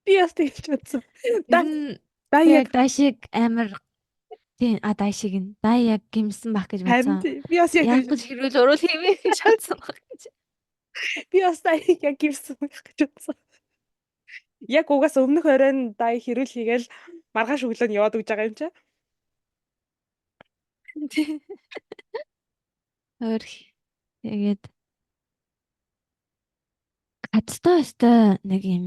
Speaker 1: Би бас тэгж бодсон.
Speaker 2: Ер нь
Speaker 1: Да яг
Speaker 2: яг дайшиг амар тийм дайшиг нь дай яг гимсэн бах гэж
Speaker 1: харин
Speaker 2: бодсон.
Speaker 1: би бас яг
Speaker 2: Яг гэж хэрүүл уруул хийвээ гэж бодсон баг гэж.
Speaker 1: би бас да яг гэрсэн байх гэж бодсон. Яг угаас өмнөх оройн дай хэрүүл хийгээл маргааш өглөө нь яваад өгж байгаа юм чи.
Speaker 2: Өөр тэгээд хацтай өстой нэг юм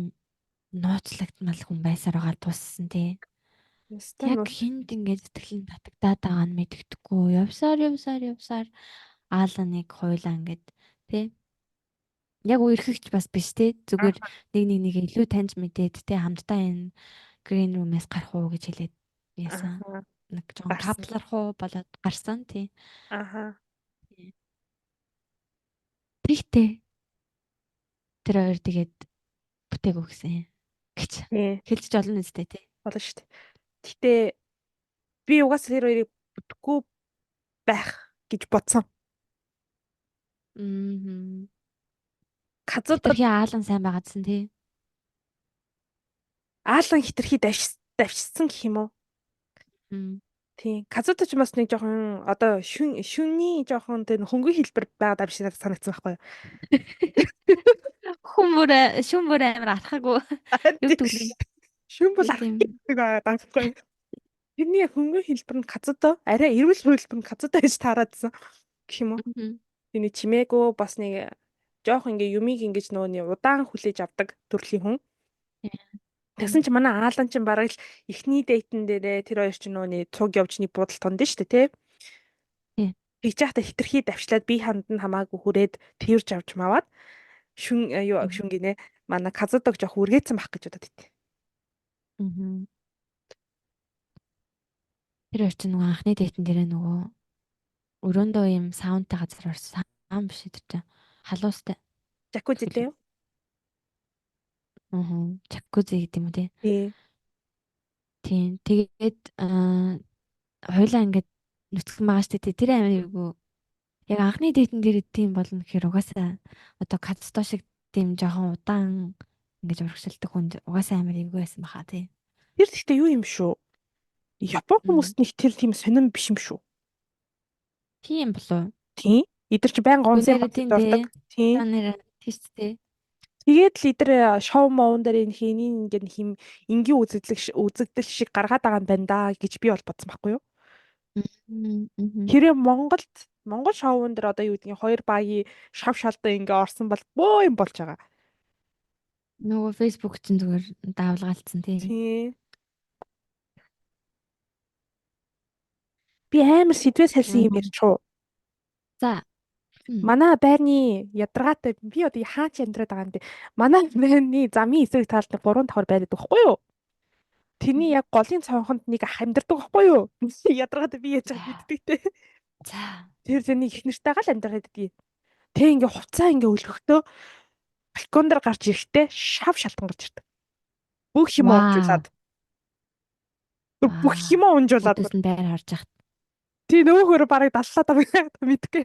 Speaker 2: нууцлагдмал хүн байсаар байгаа туссан тий.
Speaker 1: Ястай
Speaker 2: Яг
Speaker 1: нууц.
Speaker 2: хинд ингээд сэтгэл нь татагдаад байгаа нь мэддэхгүй. Явсаар аалаа нэг хойлоо ингээд тий. Яг үерхэгч бас биш тий. Зүгээр нэг илүү таньж мэдээд тий хамтдаа энэ green room-ээс гарах уу гэж хэлээд яасан.
Speaker 1: Аха.
Speaker 2: Нэг жоон
Speaker 1: Гарсан.
Speaker 2: капларх уу болоод гарсан тий.
Speaker 1: Аха.
Speaker 2: Тэгтээ тэр хоёр тэгээд бүтээг өгсөн гэж хэлж олон үстэй тий.
Speaker 1: Болно шүү дээ. Гэтэ би угаас тэр хоёрыг бүтэхгүй байх гэж бодсон. Казууд
Speaker 2: Хитрхи аалан сайн байгаадсан тий.
Speaker 1: аалан хитрхи давчсан гэх юм уу? Тийм. Казууд ч бас нэг жоохон одоо шүнний жоохон тэр хөнгөн хэлбэр байгаад юм шиг санагдсан байхгүй юу?
Speaker 2: Шүн бүр амар алхаагүй. Юу төгөл.
Speaker 1: Шүн бол байгаад байхгүй юу? Тэрний хөнгөн хэлбэр нь казууд арай эрүүл хувилбар нь казууд гэж таараадсан гэх юм уу? Тэний чимээгүй бас нэг жоох ингээ юмыг ингэж нөөний удаан хүлээж авдаг төрлийн хүн.
Speaker 2: Тийм.
Speaker 1: Тэгсэн чи манай Аалан чинь бараг л эхний дейтэн дээрээ тэр хоёр чинь нөөний цуг явж нэг буудалд тунд нь штэ тий.
Speaker 2: Тийм.
Speaker 1: Тэгж яхта хитрхий давчлаад би ханд нь хамаагүй хүрээд тэрж авч маваад юу
Speaker 2: Мгм.
Speaker 1: шүн гинэ манай казадаг жоох үргээцэн бах гэж бодод ит.
Speaker 2: Мгм. Тэр хоёр чинь нөгөө анхны дейтэн дээрээ нөгөө өрөөндөө юм саундтай газар орсон. Саун биш тэр чинь. Халуустай.
Speaker 1: Жакузи лээ юу?
Speaker 2: Аа. Жакузи гэдэг юм уу тий.
Speaker 1: Тий.
Speaker 2: Тийм. Тэгээд хоёлаа ингээд нүцгэн байгаа шүү дээ. Тэр амир юу яг анхны дейтэн дээр тийм болно гэхээр угаасаа одоо Кацто шиг тийм жоохон удаан ингэж урагшилдаг хүн угаасаа амир эвгүй байсан баха тий.
Speaker 1: Тэр гэхдээ юу юм шүү? Япон
Speaker 2: Мм.
Speaker 1: хүмүүст нэг тэр тийм сонирн биш юм шүү.
Speaker 2: Тийм болов.
Speaker 1: Тийм. Идэр чи байнга
Speaker 2: Үгүй
Speaker 1: онсын
Speaker 2: нэрээ
Speaker 1: бодлогод
Speaker 2: тийм
Speaker 1: ордог.
Speaker 2: дээ.
Speaker 1: Тийм.
Speaker 2: Нэрээ тийч дээ.
Speaker 1: Тэгээд л идэр шоу моун дээр энэ хийний ингээд хим энгийн үзэгдэл шиг гаргаад байгаа юм байна да гэж би бол бодсон байхгүй юу?
Speaker 2: Мгм.
Speaker 1: Хэрэг Монгол шоуун дээр одоо юу гэдгийг хоёр багийн шав шалдан ингээ орсон бол бөө юм болж байгаа.
Speaker 2: Нөгөө фейсбુક чинь зүгээр даавалгаалцсан тий.
Speaker 1: Тийм. Би амар сэдвээ салсан юм
Speaker 2: Мгм.
Speaker 1: ярьж уу.
Speaker 2: За.
Speaker 1: Манай байрны ядаргаатай би одоо хаач амьдраад байгаа юм бэ? Манай байрны замын эсрэг талд 3 давхар байраад байхгүй юу? Тэрний яг голын цонхонд нэг ах амьдардаг байхгүй юу? Ядаргаатай би яаж чад мэддэг те.
Speaker 2: За.
Speaker 1: Тэр зэний их нэртэйгээ л амьдраад байдгийг. Тэ ингээ хуцаа ингээ өлгөхдөө балкон дээр гарч ирэхдээ шав шалтан гарч ирдэг. Бүх юм
Speaker 2: Вау.
Speaker 1: унжуулад. Бүх
Speaker 2: Вау.
Speaker 1: юм унжуулад.
Speaker 2: Өдөөс нь байр харж ахт.
Speaker 1: Тий нөгөөхөр барыг даллаад байгаа мэдгүй.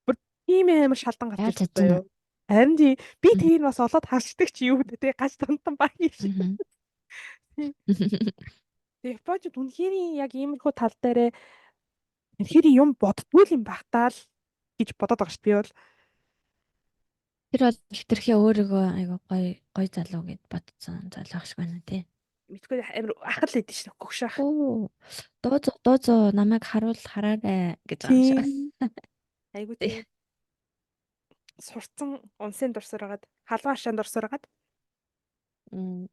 Speaker 1: Бүр тийм амар шалдан гарч
Speaker 2: Яаж
Speaker 1: ирдэг
Speaker 2: чадна.
Speaker 1: заяо. Харин тий би
Speaker 2: Мгм.
Speaker 1: тгийг бас олоод харцдаг чи юу гэдэг тий гаж тантан баг шиг.
Speaker 2: Мгм.
Speaker 1: Тий. Японууд үнэхээр яг иймэрхүү тал дээр үнэхээр юм боддгүй юм байх таа л гэж бодоод байгаа шүү дээ би бол.
Speaker 2: Тэр бол хитрхи өөрийгөө айгу гой залуу гэд бодсон залуу шиг байна тий.
Speaker 1: Мэдгүй амар ахал идэв шин гөгшөөх.
Speaker 2: Оо. Дуу зуу намайг хараарай гэж байгаа юм шиг.
Speaker 1: Тийм. Айгу тийм. Сурцсан унсын дурсараад халуун ашаан дурсараад.
Speaker 2: Мм.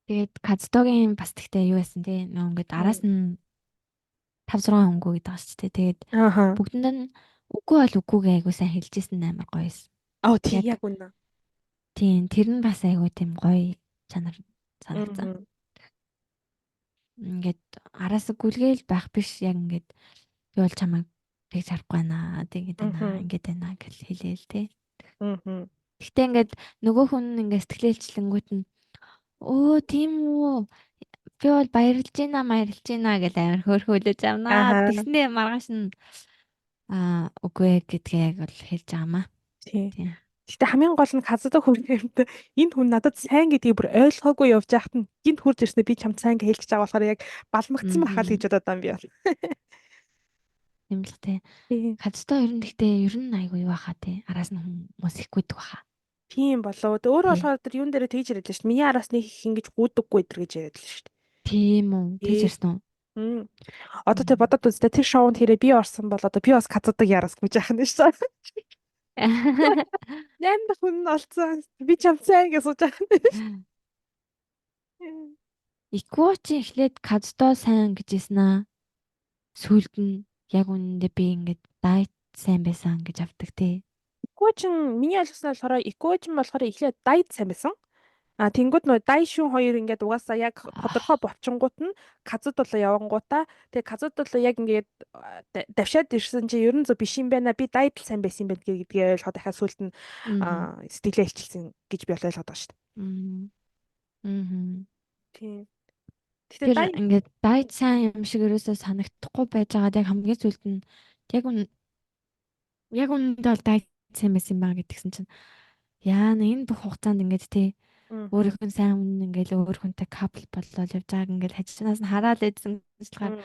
Speaker 2: Тэгээд Казтогийн бас тэгтээ юу байсан тий. Нөгөө ингээд араас нь 5 6 хөнгөө гэдэг байгаа шүү дээ. Тэгээд
Speaker 1: Ааха.
Speaker 2: бүгдэнд нь үгүй бол үгүйгээ айгу сайн хэлжсэн амар гоё байсан.
Speaker 1: Аа тий
Speaker 2: Яг
Speaker 1: яг үнэ.
Speaker 2: тийм тэр нь бас айгу тийм гоё чанар санагцсан.
Speaker 1: Аа.
Speaker 2: Ингээд араас гүлгээл байх биш яг ингээд би бол чамайг тэгж харахгүй байна. Тэгээд байна. Ингээд байна гэж хэлээл тий.
Speaker 1: Аа.
Speaker 2: Гэхдээ ингээд нөгөө хүн ингээд сэтгэлээлчлэнгүүт нь өө тийм үү. Би бол баярлж байна гэж амар хөөрхөөлөж амнаа.
Speaker 1: Ааха.
Speaker 2: Тэгснээ маргааш нь үгүй гэдгээ яг бол хэлж байгаамаа.
Speaker 1: Тий.
Speaker 2: Тийм.
Speaker 1: Гэтэ хамгийн гол нь хаздаг хүн юмд энэ хүн надад сайн гэдгийг бүр ойлгоогүй явж байхад нь гинт хурж ирснээр би чамд сайн гэж хэлчихэж байгаа болохоор яг балмагдсан байхаа л гэж бодоод байгаа юм би бол.
Speaker 2: Тийм л тий.
Speaker 1: Тий.
Speaker 2: Хацтай ер нь гэхдээ ер нь айгүй юу баха тий. Араас нь хүмүүс ихгүй баха.
Speaker 1: Тийм болоо. Өөрөө
Speaker 2: Тий.
Speaker 1: болохоор тэр юун дээр тэгж яриад л шүү дээ. Миний араас нэг их ингэж гүйдэггүй өдр гэж яриад л шүү дээ.
Speaker 2: Тийм үү. Тэгж
Speaker 1: Тий.
Speaker 2: ирсэн үү?
Speaker 1: Одоо тэр бодоод үзтээ тэр шоунд хэрэг би орсон бол одоо би бас хацдаг яраас гэж яах нь шүү дээ. Наймд хүн олцсон. Би чамд сайн гэж сууж байгаа юм.
Speaker 2: Икуучи эхлээд Казто сайн гэжсэн аа. Сүүлд нь яг үнэндээ би ингээд дайт сайн байсан гэж авдаг тий.
Speaker 1: Икуочин миний ойлгосноор болохоор Икуочин болохоор эхлээд дайд сайн байсан. А тэнгууд нөө дайшүн хоёр ингээд угаасаа яг тодорхой бовчингууд нь казууд болоо явангуудаа тэгээ казууд болоо яг ингээд давшаад ирсэн чи ерөн зөв биш юм байна. Би дайд л сайн байсан юм байна гэдгийг ойлгоод дахиад сүулт нь
Speaker 2: Аа.
Speaker 1: сэтгэлээ илчилсэн гэж би ойлгоод байгаа шүү дээ.
Speaker 2: Мм.
Speaker 1: Тийм. Гэтэ
Speaker 2: Тэр
Speaker 1: дайд
Speaker 2: ингээд дайт сайн юм шиг ерөөсөө санагдахгүй байж байгаа яг хамгийн сүүлд нь яг яг үнэндээ бол дайт сайн байсан юм байна гэдгсэн чинь яана энэ бүх хугацаанд ингээд тий өөрийнх нь сайн өмнө ингээд өөр хүнтэй капл боллоо явж байгааг ингээд хажуунаас нь хараад идсэн ажиллагаар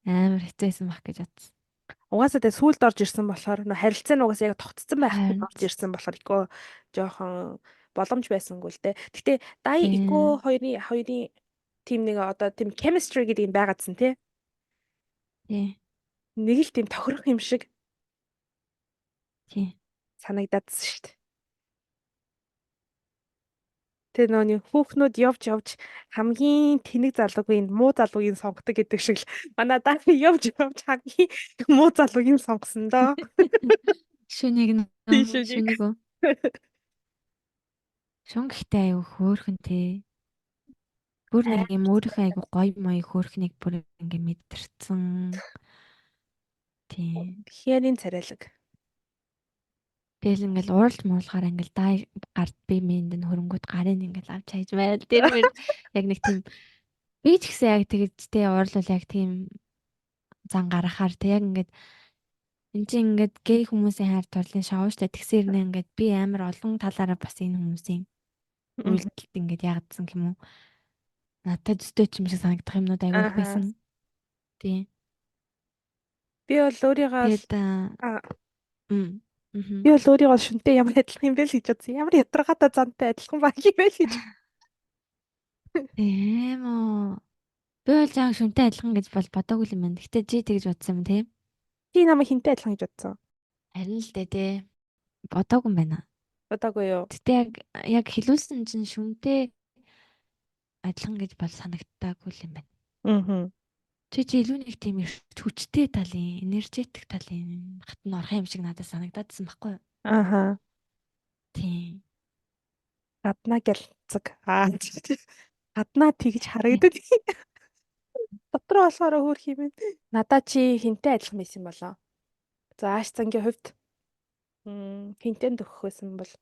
Speaker 2: амар хэцээсэн баг гэж бодсон.
Speaker 1: угаасаа тэгээ сүулт орж ирсэн болохоор нөө харилцаа нь угаасаа яг тогтцсон байх нь
Speaker 2: Харин
Speaker 1: орж ирсэн болохоор ико жоохон боломж байсангүй л дээ. Гэтэ дай ико
Speaker 2: тий.
Speaker 1: хоёрын тим нэг одоо тийм chemistry гэдэг юм байгаадсан тий.
Speaker 2: Тий.
Speaker 1: нэг л тийм тохирох юм шиг
Speaker 2: Тийм.
Speaker 1: санагдадсан шүү дээ. Тэр нөөний хүүхнүүд явж явж хамгийн тэнэг залуугийн муу залуугийн сонгодог гэдэг шиг л манай дафи явж явж хамгийн муу залуугийн сонгосон доо.
Speaker 2: Шүнийг
Speaker 1: Тийм
Speaker 2: нөө
Speaker 1: шүү.
Speaker 2: шүнийг үү. Шун гэхдээ аюу хөөхөн тий. Бүр нэг юм өөрийнхөө аюу гоё моёг хөөхнийг бүр ингээ мэдэрсэн. Тийм.
Speaker 1: Хиарийн царайлаг.
Speaker 2: Тэгэл ингээл ууралж муулахаар ингээл дай гард би минд нь хөрөнгөт гарын ингээл авч хайж байл. Тэр мэр яг нэг тийм би ч гэсэн яг тэгэж тий уурлал яг тийм зан гарахаар тий яг ингээд энэ чинь ингээд гей хүмүүсийн хайр турлын шоу штэ тэгсэр нэ ингээд би амар олон талаараа бас энэ хүмүүсийн үйлдэлт ингээд ягдсан юм уу? Надад зөтэй ч юм шиг санагдах юмнууд аягүй их байсан. Тий.
Speaker 1: Би бол өөрийгөө
Speaker 2: Тэгэд
Speaker 1: би бол өөрийгөө шүнтэй ямар адилхан юм бэ л гэж бодсон. Ямар ядаргаатай зантай адилхан баг юм бэ л гэж.
Speaker 2: Тийм үү. Би бол жаа шүнтэй адилхан гэж бол бодоогүй юм байна. Гэтэ чи тэгж бодсон юм тий.
Speaker 1: Чи намайг хинтэй адилхан гэж бодсон.
Speaker 2: Харин л дээ тий. Бодоогүй юм байна.
Speaker 1: Бодоогүй юу?
Speaker 2: Гэтэ яг хэлүүлсэн чинь шүнтэй адилхан гэж бол санагдтаагүй юм байна.
Speaker 1: Аа.
Speaker 2: Чи илүү нэг тийм эрт хүчтэй талын, энержетик талын хатан орох юм шиг надад санагдаадсан байхгүй юу?
Speaker 1: Ааха.
Speaker 2: Тийм.
Speaker 1: Гаднаа гэлцэг. Гаднаа тэгж харагддаг. Дотроо болохоор хөөх юм байна. Надаа чи хинтэй адилхан байсан болоо. За ааш цангийн хувьд хинтэн төгөх байсан бол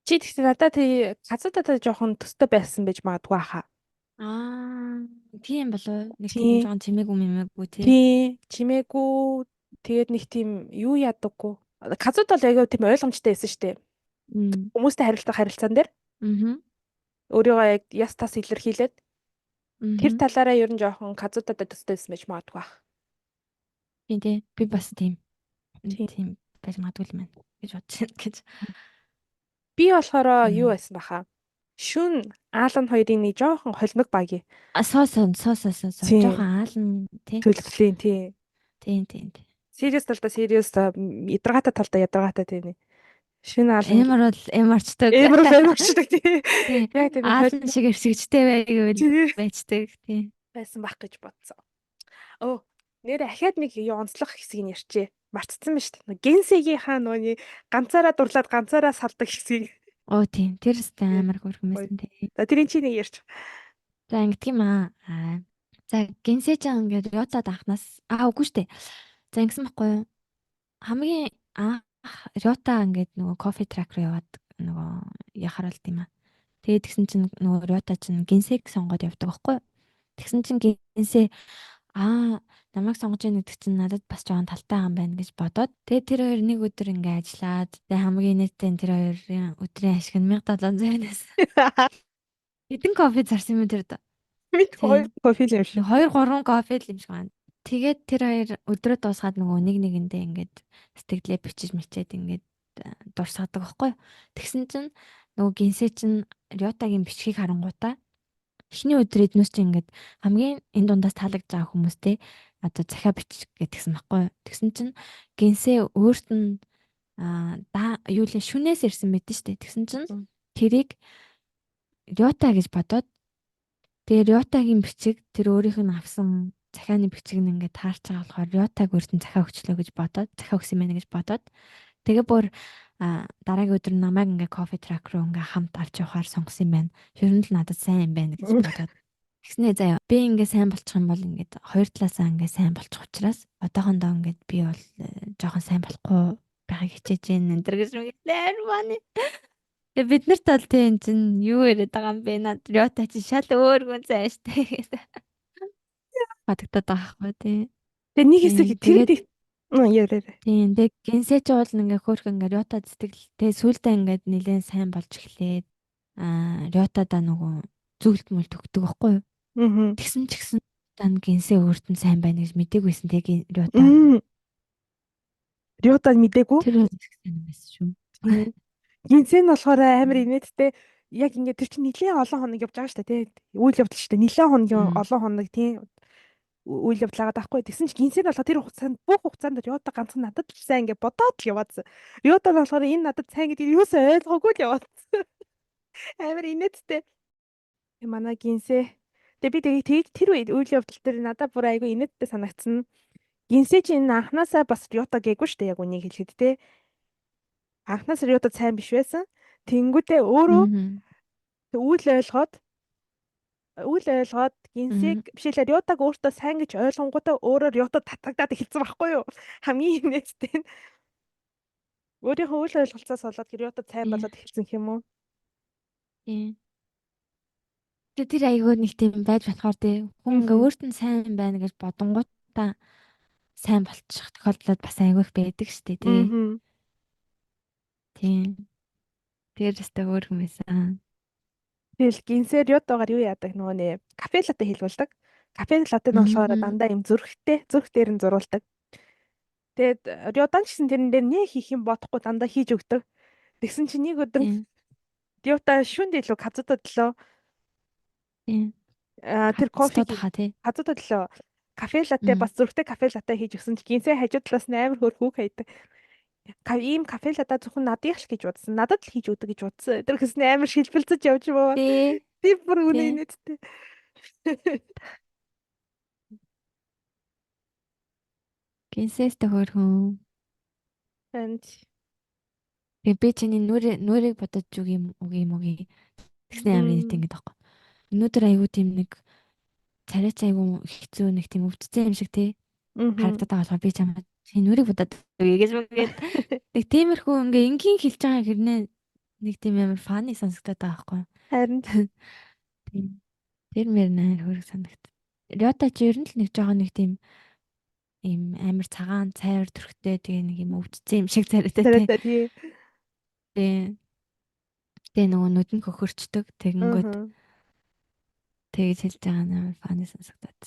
Speaker 1: чи тэгтээ надаа газуудаа жоохон төстэй байсан байж магадгүй хаа.
Speaker 2: Тийм болоо. Нэг тийм жоохон чимээгүй мэмээгүй тий.
Speaker 1: Тий, чимээгүй. Тэгээд нэг тийм юу ядаггүй. Казууд бол аягүй тийм ойлгомжтой байсан шүү дээ. Хүмүүстэй харилцах харилцаан дээр. Өөрийгөө яг яс тас илэрхийлээд тэр талаараа ер нь жоохон казуудаа төстэй байсан байж магадгүй бах.
Speaker 2: Тийм тий. Би бас тийм байж магадгүй юм байна гэж бодож байна гэж.
Speaker 1: Би болохоор юу байсан баха. Шүн Аалан хоёрын нэг жоохон холимог багий.
Speaker 2: Жоохон аалн тий.
Speaker 1: Төлөвлөлийн тий.
Speaker 2: Тийм.
Speaker 1: Serious талдаа serious ядаргаатай талдаа ядаргаатай тийм. Шүн Аалан
Speaker 2: эмэр бол эмэрчдэг.
Speaker 1: Эмэрчдэг тий.
Speaker 2: Яг тийм аалан шиг эрсэгчтэй байждаг тий.
Speaker 1: Байсан бах гэж бодсон. Нэр ахаад нэг юу онцлог хэсгийг ярьчээ. Марцсан ба шүү дээ. Генсегийн хаа нөөний ганцаараа дурлаад ганцаараа салдаг хэсгийг.
Speaker 2: Тийм. Тэр өстэй амар хөргөн байсан тий.
Speaker 1: За тэрийн чи нэг ярьж.
Speaker 2: За ингэдэг юм аа. За генсежан ингээд Рётад анхнаас үгүй штэ. За ингэсэн байхгүй юу? Хамгийн анх Рёта ингээд нөгөө кофе трак руу яваад нөгөө яхаар болд юм аа. Тэгээд тэгсэн чинь нөгөө Рёта чинь генсег сонгоод явдаг байхгүй юу? Тэгсэн чинь генсе намайг сонгож яах гэдэг чинь надад бас жоохон талтай юм байна гэж бодоод тэгээд тэр хоёр нэг өдөр ингээ ажиллаад тэгээд хамгийн нийтээ тэр хоёрын өдрийн ашиг нь 1700-аас хэдэн кофе зарсан юм тэр доо.
Speaker 1: Бид 2 кофе л юм шиг.
Speaker 2: 2 3 кофе л юм шиг байна. Тэгээд тэр хоёр өдрөө дуусгаад нөгөө нэгэндээ ингээд сэтгэлээ бичиж мичээд ингээд дурсаадаг байхгүй. Тэгсэн чинь нөгөө гинсэ чинь Рётагийн бичгийг харангуудаа эхний өдөр эднээс чинь ингээд хамгийн энэ дундаас таалагдж байгаа хүмүүстэй одоо захиа бичих гэдгсэн байхгүй. Тэгсэн чинь гинсэ өөрт нь юу л шүнээс ирсэн мэт нь штэ. Тэгсэн чинь тэрийг Рёта гэж бодоод тэгээ Рётагийн бичиг тэр өөрийнх нь авсан захианы бичиг нь ингээд таарч байгаа болохоор Рётаг өөрт нь захиа өгчлөө гэж бодоод захиа өгсөн байна гэж бодоод тэгээ бүр дараагийн өдөр намайг ингээ кофе трак руу ингээ хамт авч явахаар сонгосон юм байна. Ер нь л надад сайн юм байна гэж бодоод. Тэгснээ заяа. Би ингээ сайн болчих юм бол ингээ хоёр талаасаа ингээ сайн болчих учраас одоохондоо ингээ би бол жоохон сайн болохгүй байхыг хичээж байна энэ төр гэж мэдлээ маань. Тэгээ бид нарт бол тийм чинь юу яриад байгаа юм бэ? Над Рёта чи шал өөр гүн сайн штэ гэдэг. Батгтаад байгаа хгүй тий.
Speaker 1: Тэгээ нэг хэсэг тэр яриа.
Speaker 2: Тийм. Тэг генсеч бол ингээ хөөх ингээ Рёта сэтгэл тэг сүулдэ ингээд нэлээд сайн болж эхлээд Рётада нөгөө зүгэлт мүлт өгдөг байхгүй юу? Тэгсэн ч гэсэн дан генсэ өөрт нь сайн байна гэж мдэггүйсэн тэг Рёта.
Speaker 1: Рёта мэдээгүй?
Speaker 2: Тэр бол сайн юм байсан шүү.
Speaker 1: Генсэ нь болохоор амар инээдтэй яг ингээ тэр чинь нэлээд олон хоног явж байгаа шүү дээ тий. Үйл явдал шүү дээ. Нэлээд хоногийн олон хоног тий. үйл явдал байгаа даахгүй. Тэгсэн чи гинсэг нь болохоор тэр хугацаанд бүх хугацаанд Риота ганцхан надад л сайн ингээ бодоод л яваадсан. Риота нь болохоор энэ надад сайн гэдгийг юусоо ойлгоогүй л яваадсан. Амар инээдтэй. Манай гинсээ. Тэгээ би тэр үед үйл явдал дээр надад бүр айгүй инээдтэй санагдсан. Гинсээ чи энэ анханасаа бас Риота гээгүй шүү дээ яг үнийг хэлэхэд те. Анхнаас Риота сайн биш байсан. Тэнгүүдээ өөрөө үйл ойлгоод гинсэг бишээлээ Риотаг өөртөө сайн гэж ойлгонгуудаа өөрөө Риотод татагдаад эхэлсэн байхгүй юу? Хамгийн инээдтэй нь өөрийнхөө үйл ойлголцоос болоод Риотод сайн болоод эхэлсэн юм уу?
Speaker 2: Тийм. Тэр айгүй нэг тийм байж болохоор тий хүн ингээ өөрт нь сайн байна гэж бодонгуудаа сайн болчих тохиолдлууд бас айгүй их байдаг шүү дээ тий. Тийм. Тэр өстой өөр юм байсан.
Speaker 1: Тэгэл гинсээр Риотогаар юу яадаг нөгөө нэ кафе латте хэлбэлдэг. Кафе латте нь болохоор дандаа юм зүрх дээр нь зурулдаг. Тэгээд Риодан ч гэсэн тэрэн дээр нэ хийх юм бодохгүй дандаа хийж өгдөг. Тэгсэн чинь нэг өдөр Риота шүнд илүү казуудад лөө. Тэр кофег казуудад лөө. Кафе латте бас зүрхтэй кафе латте хийж өгсөн чинь гинсээ хажууд талаас нь амар хөр хүүг хайдаг. Ийм кафе латте зөвхөн надыг л гэж бодсон. Надад л хийж өгдөг гэж бодсон. Тэр гэсэн амар шилбэлцэж явж баа. Би бүр үнэ инээдтэй.
Speaker 2: Гинсэстэй хөрхөн. Би чиний нүрийг бодож үг юм тэгсэн амар нийт ингэж таахгүй. Өнөөдөр айгүй тийм нэг царайч айгүй хэцүү нэг тийм өвдсөн юм шиг тий. Харагдаад байгаа болохоор би чамд чи нүрийг бодоод үгүй гэж үгээд нэг тиймэрхүү ингээ энгийн хэлж байгаа хэрнээ нэг тийм амар фаны сонсогдоод байгаа байхгүй.
Speaker 1: Харин
Speaker 2: тийм. Тэр мэр нээр хөрөг санагд. Риота чи ер нь л нэг жоохон нэг тийм ийм амар цагаан цайвар төрхтэй тэгээ нэг юм өвдсөн юм шиг царайтай тий. Тэгээ нөгөө нүдэн хөхөрчдөг тэгэнгүүт тэгж хэлж байгаа нээр фаны сонсогдоод.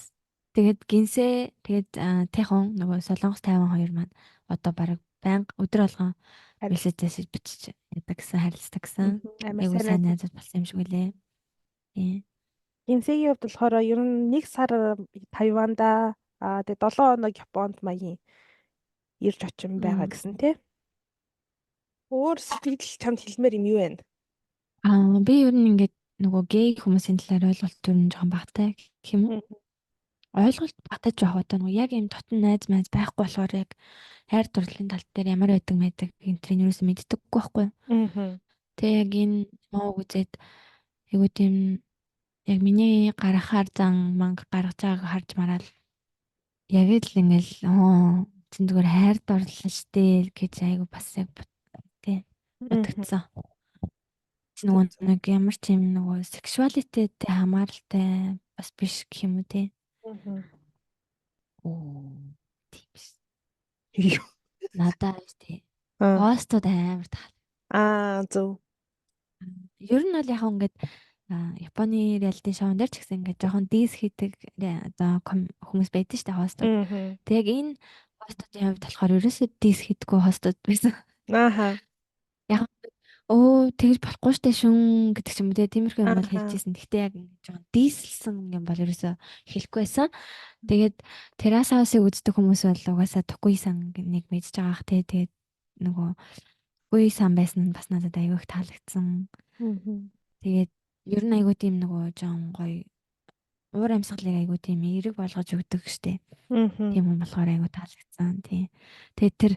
Speaker 2: Тэгээд гинсээ тэгээд Тэхон нөгөө Солонгос Тайван хоёр маань одоо бараг байнга өдөр болгон мессежээс бичиж яадаг гэсэн харилцдаг гэсэн. Айгуу сайн найзууд болсон юм шиг үлээ. Тийм.
Speaker 1: Гинсэгийн хувьд болохоор ер нь 1 сар Тайванда тэгээд 7 хоног Японд маягийн ирж очин байгаа гэсэн тий. Өөр сэтгэл чамд хэлмээр юм юу вэ?
Speaker 2: Би ер нь ингээд нөгөө гей хүмүүсийн талаар ойлголт ер нь жоохон багтай гэх юм уу? Ойлголт багтаж байгаа одоо нөгөө яг юм дотн найз байж байхгүй болохоор яг хайр дурлалын тал дээр ямар байдаг мэдэг энтрийн юусэн мэддэггүй байхгүй. Тэгээ яг энэ муу үзээд айгуу тийм яг миний гарахаар зан манг гаргаж байгааг харж мараад яг л ингээл чин зүгээр хайр дурлал штэ гэж айгуу бас яг тий бодогдсон. Нөгөө нэг ямар ч юм нөгөө сексуалитэд хамааралтай бас биш гэх юм уу тий. Тийм. Надаа тий. Хостод амар таа.
Speaker 1: Зөв.
Speaker 2: Ер нь бол яг ингээд Японы реалити шоун дээр ч гэсэн ингээд жоохон дис хийдэг одоо хүмүүс байдаг шүү дээ хостод. Тэг яг энэ хостодын хувьд болохоор ерөөсөө дис хийдэггүй хостод байсан. Яг тэгж болохгүй штэ шүн гэдэг ч юм уу тиймэрхүү юм бол хэлжсэн. Гэхдээ яг жоохон дийсэлсэн юм бол ерөөсөө хэлэхгүй байсан. Тэгээд террас хаусыг үздэг хүмүүс бол угаасаа Токуи-сан нэг мэдж байгаа ах тий. Тэгээд нөгөө Токуи-сан байсан нь бас надад аягүй их таалагдсан. Тэгээд ер нь аягүй тийм нөгөө жоохон гоё уур амьсгалыг аягүй тийм эерэг болгож өгдөг штэ. Тийм юм болохоор аягүй таалагдсан тий. Тэгээд тэр